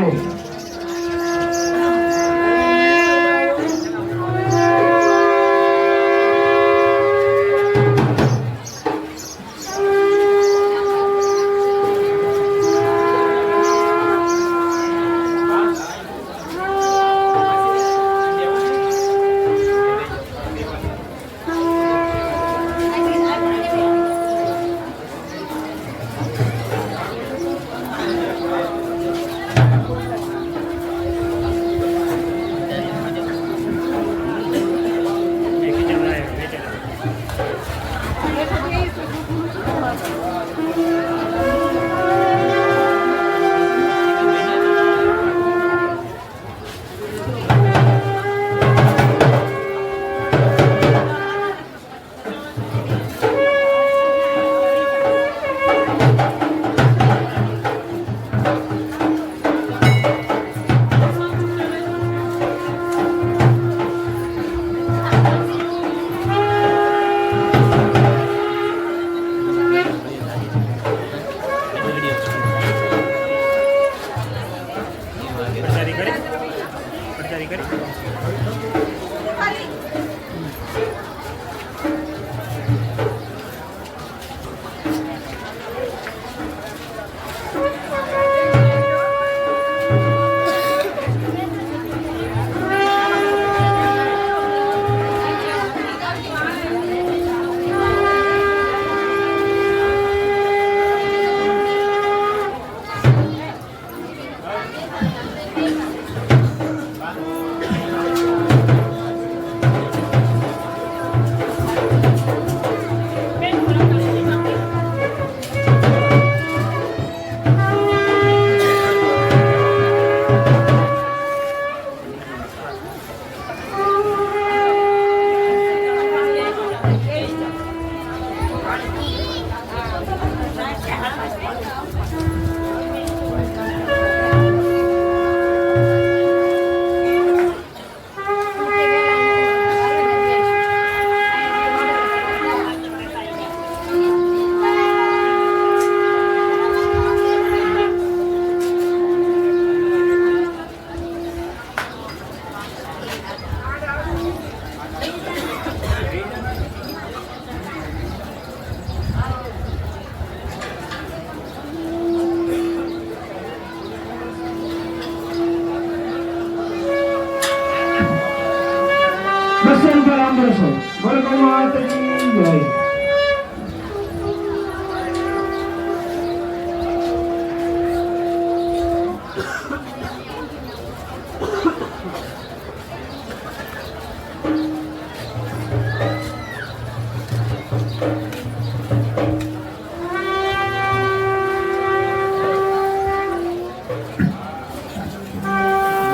[SPEAKER 7] માત કી જય.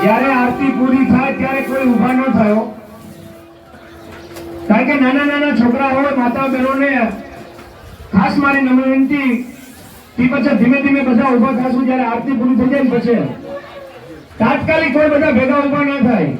[SPEAKER 7] જ્યારે આરતી પૂરી થાય ત્યારે કોઈ ઊભા ન થયો, કારણ કે નાના નાના છોકરા હોય, માતા બહેનોને ખાસ મારી નમ્ર વિનંતી, તે પછી ધીમે ધીમે બધા ઊભા થશું જ્યારે આરતી પૂરી થઈ જાય ને પછી તાત્કાલિક કોઈ બધા ભેગા ઊભા ન થાય.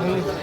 [SPEAKER 7] Thank you.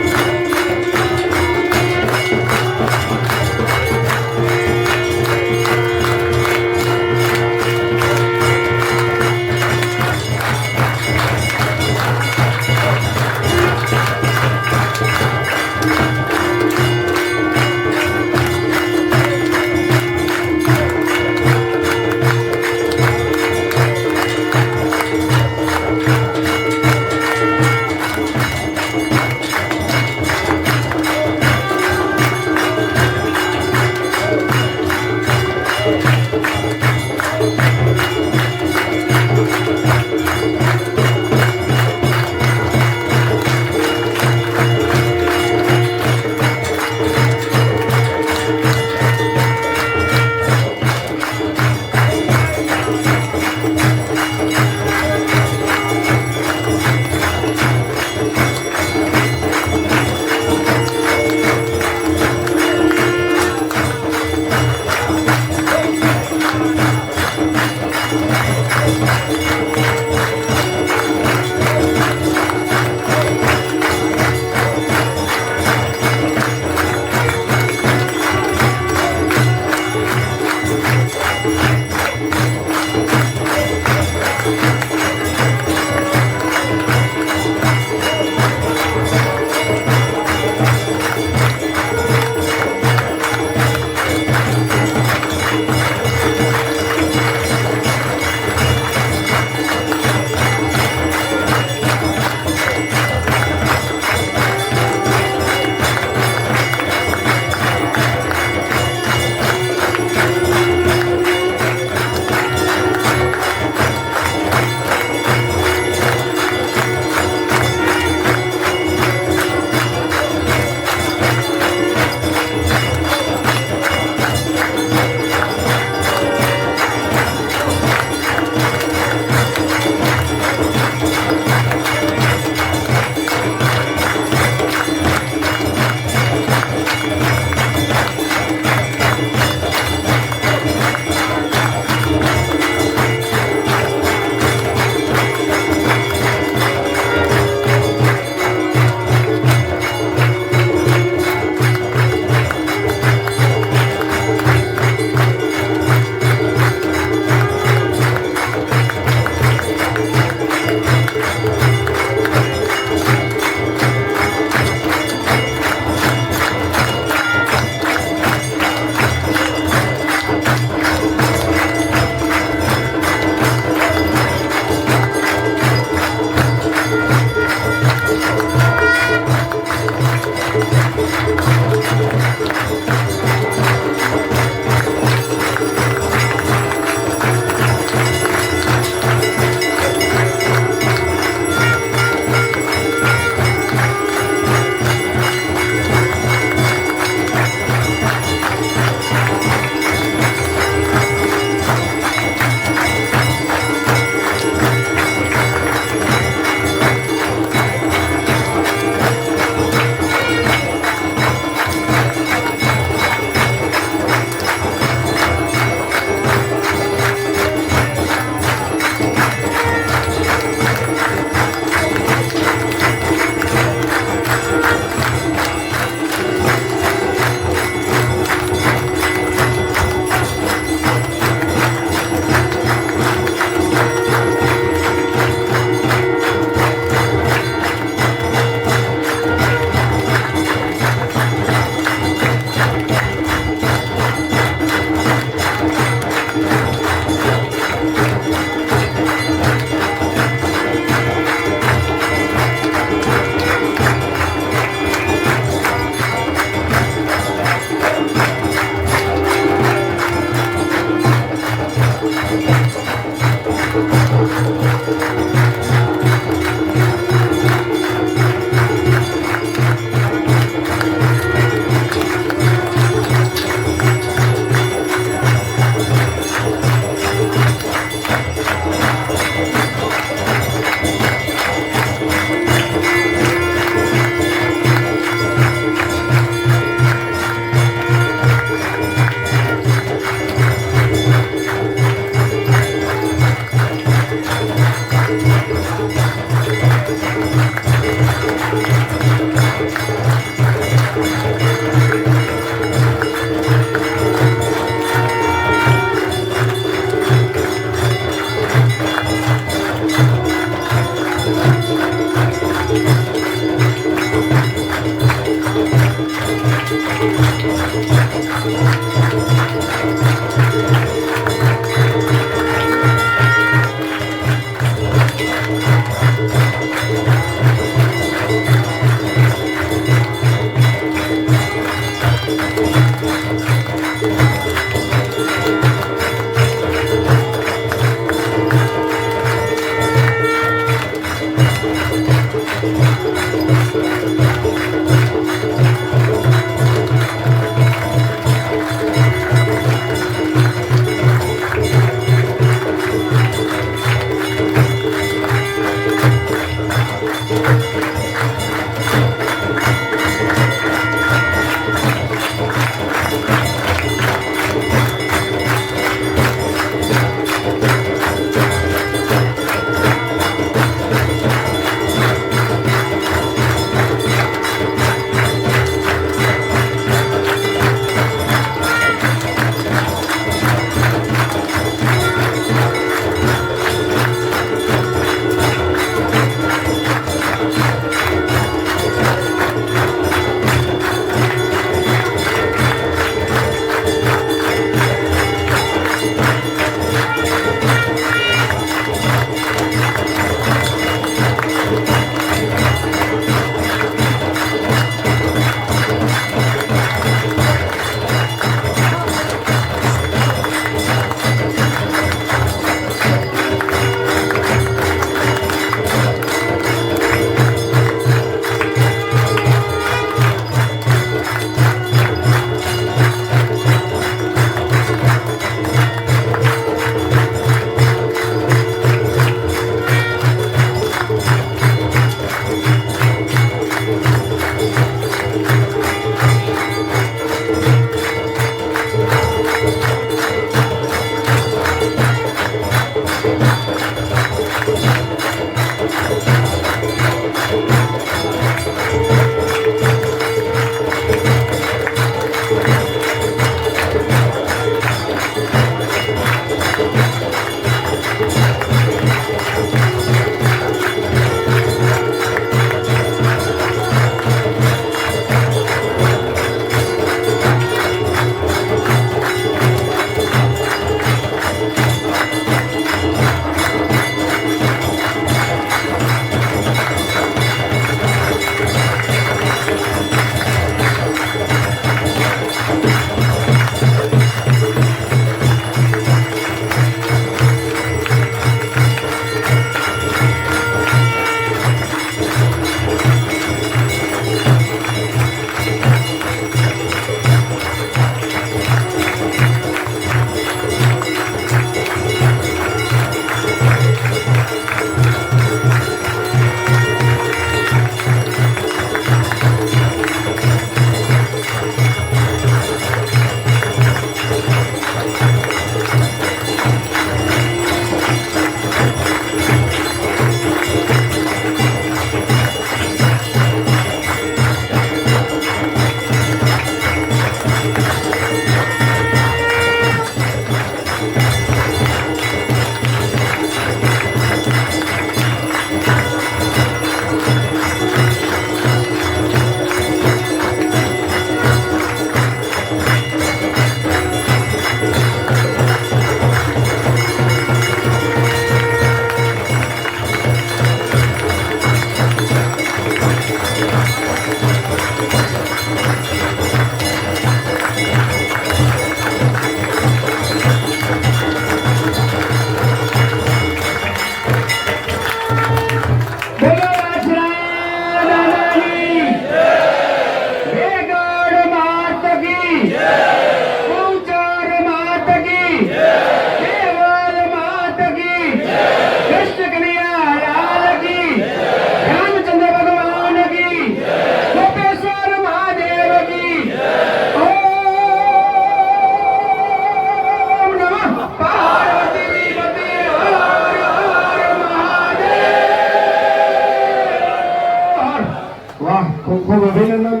[SPEAKER 7] ખૂબ અભિનંદન.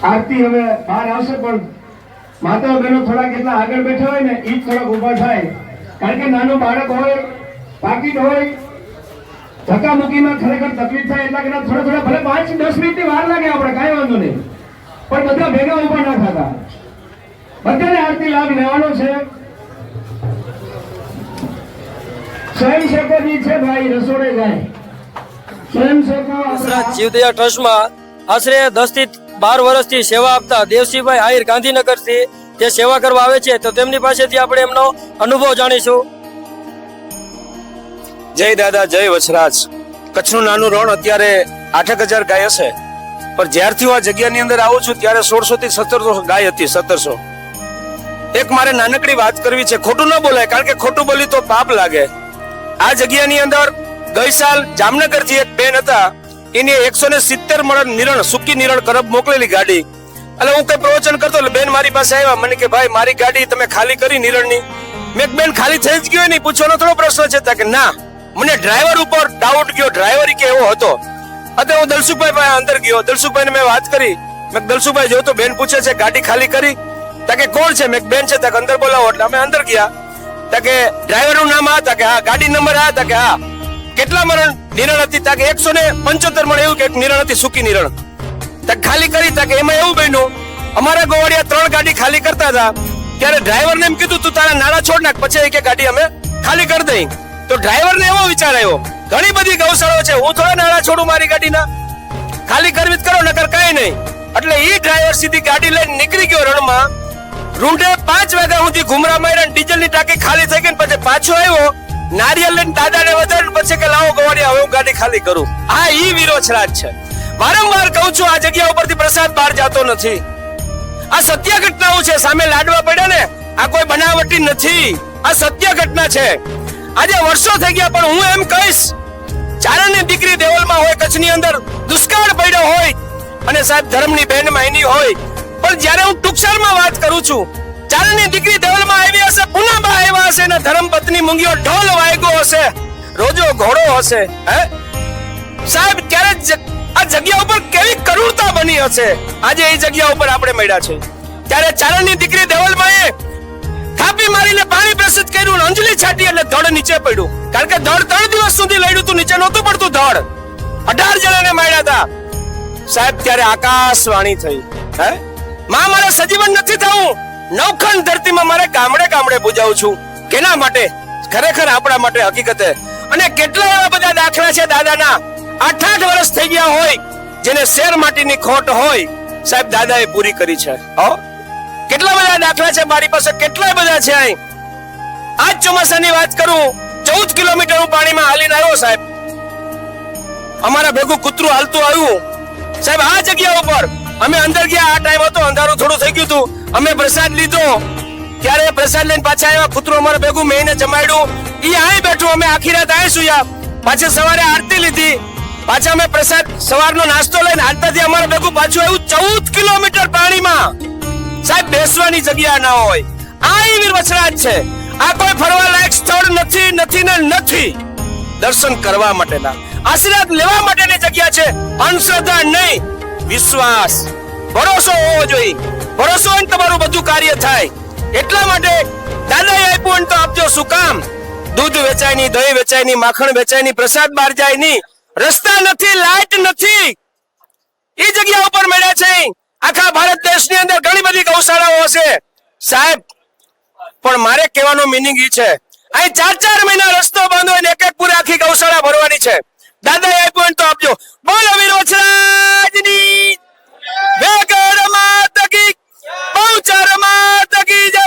[SPEAKER 7] આરતી હવે બહાર આવશે પણ માતા બહેનો થોડા કેટલા આગળ બેઠા હોય ને એ જ થોડાક ઊભા થાય, કારણ કે નાનું બાળક હોય, પાકીટ હોય ધક્કામુક્કીમાં ખરેખર તકલીફ થાય એટલા કે થોડા ભલે 5-10 મિનિટની વાર લાગે આપણે કાંઈ વાંધો નહીં, પણ બધા ભેગા ઉભા ના થતા. બધાને આરતી લાભ લેવાનો છે. સ્વયંસેવકો જે છે ભાઈ રસોડે જાય. સ્વયંસેવકો
[SPEAKER 1] વસરાજ જીવદયા ટ્રસ્ટમાં આશરે 10 થી 12 વર્ષથી સેવા આપતા દેવસિંહભાઈ આહિર ગાંધીનગરથી જે સેવા કરવા આવે છે, તો તેમની પાસેથી આપણે એમનો અનુભવ જાણીશું.
[SPEAKER 8] જય દાદા, જય વછરાજ. કચ્છનું નાનું રણ અત્યારે 8,000 ગાય હશે, પણ જ્યારથી હું આ જગ્યાની અંદર આવું છું ત્યારે 1600 થી 1700 ગાય હતી. 1700. એક મારે નાનકડી વાત કરવી છે, ખોટું ન બોલાય, કારણ કે ખોટું બોલી તો પાપ લાગે. આ જગ્યાની અંદર ગઈ સાલ જામનગરથી એક બેન હતા, એની 170 મણ નિરણ, સૂકી નિરણ કરબ મોકલેલી ગાડી. એટલે હું કઈ પ્રવચન કરતો એટલે બેન મારી પાસે આવ્યા, મને કે ભાઈ મારી ગાડી તમે ખાલી કરી નિરણની. મેં બેન ખાલી થઈ જ ગયો નહીં, પૂછવાનો થોડો પ્રશ્ન છે? કે ના, મને ડ્રાઈવર ઉપર ડાઉટ ગયો, ડ્રાઈવર કે એવો હતો. અત્યારે હું દલસુખભાઈ પાસે અંદર ગયો, દલસુખભાઈને મેં વાત કરી. મેં દલસુખભાઈ જો તો બેન પૂછે છે ગાડી ખાલી કરી? કે કોણ છે? મેં બેન છે, અંદર બોલાવો. એટલે અમે અંદર ગયા. કે ડ્રાઈવર નું નામ આ? કે હા. ગાડી નંબર આ? કે હા. કેટલા મરણ નિરણ હતી? કે 175 મણ એવું કે નિરણ હતી, સૂકી નિરણ. ખાલી કરી? કે એમાં એવું બન્યું, અમારા ગોવાડિયા 3 ગાડી ખાલી કરતા હતા, ત્યારે ડ્રાઈવરને એમ કીધું તું તારા નાણા છોડ નાખ, પછી કે ગાડી અમે ખાલી કરી દઈ. તો ડ્રાઈવરને એવો વિચાર આવ્યો, ઘણી બધી ગૌશાળાઓ છે, હું થોડા નાણા છોડું મારી ગાડીના? ખાલી કરવી જ કરો, નકર કઈ નહીં. એટલે ઈ ડ્રાઈવર સીધી ગાડી લઈને નીકળી ગયો રણમાં. રૂંઢે 5 વાગ્યા સુધી ઘુમરા માર્યા, ડીઝલની ટાંકી ખાલી થઈ ગઈ. પછી પાછો આવ્યો, નારિયેલ લઈને દાદાને વધારે, પછી કે લાવો ગોવાડિયા હવે હું ગાડી ખાલી કરું. આ ઈ વિરોચરાજ છે. વારંવાર કહું છું, આ જગ્યા ઉપરથી પ્રસાદ બહાર જતો નથી. આ સત્ય ઘટનાઓ છે, સામે લાડવા પડ્યા ને, આ કોઈ બનાવટી નથી, આ સત્ય ઘટના છે. આજે વર્ષો થઈ ગયા, પણ હું એમ કહીશ, ચારણની દીકરી દેવલમાં હોય, કચ્છની અંદર દુષ્કાળ પડ્યો હોય, અને સાહેબ ધર્મની બહેનમાં એની હોય, પણ જ્યારે હું ટૂંકસારમાં વાત કરું છું, ચારણની દીકરી દેવલમાં આવી હશે, પુનાબા આવ્યા હશે, ને ધર્મ પત્ની મૂંગીઓ ઢોલ વાગ્યો હશે, રોજો ઘોડો હશે. હે સાહેબ, ત્યારે આ જગ્યા ઉપર કેવી કરુણતા બની હશે. આજે એ જગ્યા ઉપર આપણે મળ્યા છે, ત્યારે ચારણની દીકરી દેવલમાં થાપી મારીને પાણી પ્રસિદ્ધ કર્યું, અંજલિ છાટી, એટલે ધડ નીચે પડ્યું. કારણ કે ધડ 3 દિવસ સુધી લડ્યું તું, નીચે નહોતું પડતું ધડ. 18 જણાને માર્યા હતા સાહેબ. ત્યારે આકાશવાણી થઈ, હે માં મારે સજીવન નથી થવું, નવખંડ ધરતીમાં મારે ગામડે ગામડે પૂજાવું છું. કેના માટે? ખરેખર આપણા માટે, હકીકતે. અને કેટલા એવા બધા દાખલા છે દાદાના, 8-8 વર્ષ થઈ ગયા હોય, જેને શેર માટીની ખોટ હોય, સાહેબ દાદાએ પૂરી કરી છે. કેટલા બધા દાખલા છે મારી પાસે, કેટલા બધા છે. અહીં આજ ચોમાસાની વાત કરું, 14 કિલોમીટર હું પાણીમાં હાલીને આવ્યો સાહેબ. અમારા ભેગું કૂતરું હાલતું આવ્યું સાહેબ. આ જગ્યા ઉપર અમે અંદર ગયા, આ ટાઈમ હતો, અંધારું થોડું થઈ ગયું હતું. અમે પ્રસાદ લીધો, ત્યારે પ્રસાદ લઈને પાછા આવ્યા. કૂતરું અમારા ભેગું મેઈને જમાડ્યું, ઈ અહીં બેઠું. અમે આખી રાત અહીં સુયા, પાછા સવારે આરતી લીધી, પાછા અમે પ્રસાદ સવારનો નાસ્તો લઈને હાલતાથી અમારા ભેગું પાછું આવ્યું. 14 કિલોમીટર પાણીમાં સાહેબ, બેસવાની જગ્યા ના હોય. આ વીર વછરાજ છે. આ કોઈ ફરવા લાયક સ્થળ નથી, નથી ને નથી. દર્શન કરવા માટેના, આશીર્વાદ લેવા માટેની જગ્યા છે. અંધશ્રદ્ધા નહીં, વિશ્વાસ, ભરોસો હોવો જોઈએ. ભરોસો હોય તમારું બધું કાર્ય થાય. એટલા માટે દાદાએ આપ્યું તો આપજો. શું કામ? દૂધ વેચાય નહીં, દહીં વેચાય નહીં, માખણ વેચાય નહીં, પ્રસાદ બહાર જાય નહીં, રસ્તા નથી, લાઈટ નથી. એ જગ્યા ઉપર મળ્યા છે. આખા ભારત દેશની અંદર ઘણી બધી ગૌશાળાઓ હશે સાહેબ, પણ મારે કહેવાનો મિનિંગ ઈ છે, અહીં 4-4 મહિના રસ્તો બંધ હોય ને એક પૂરી આખી ગૌશાળા ભરવાની છે. દાદાએ આપ્યું તો આપજો. બોલો વીર વછરાજની વેગડ માત કી, પૌચર માત કી જય.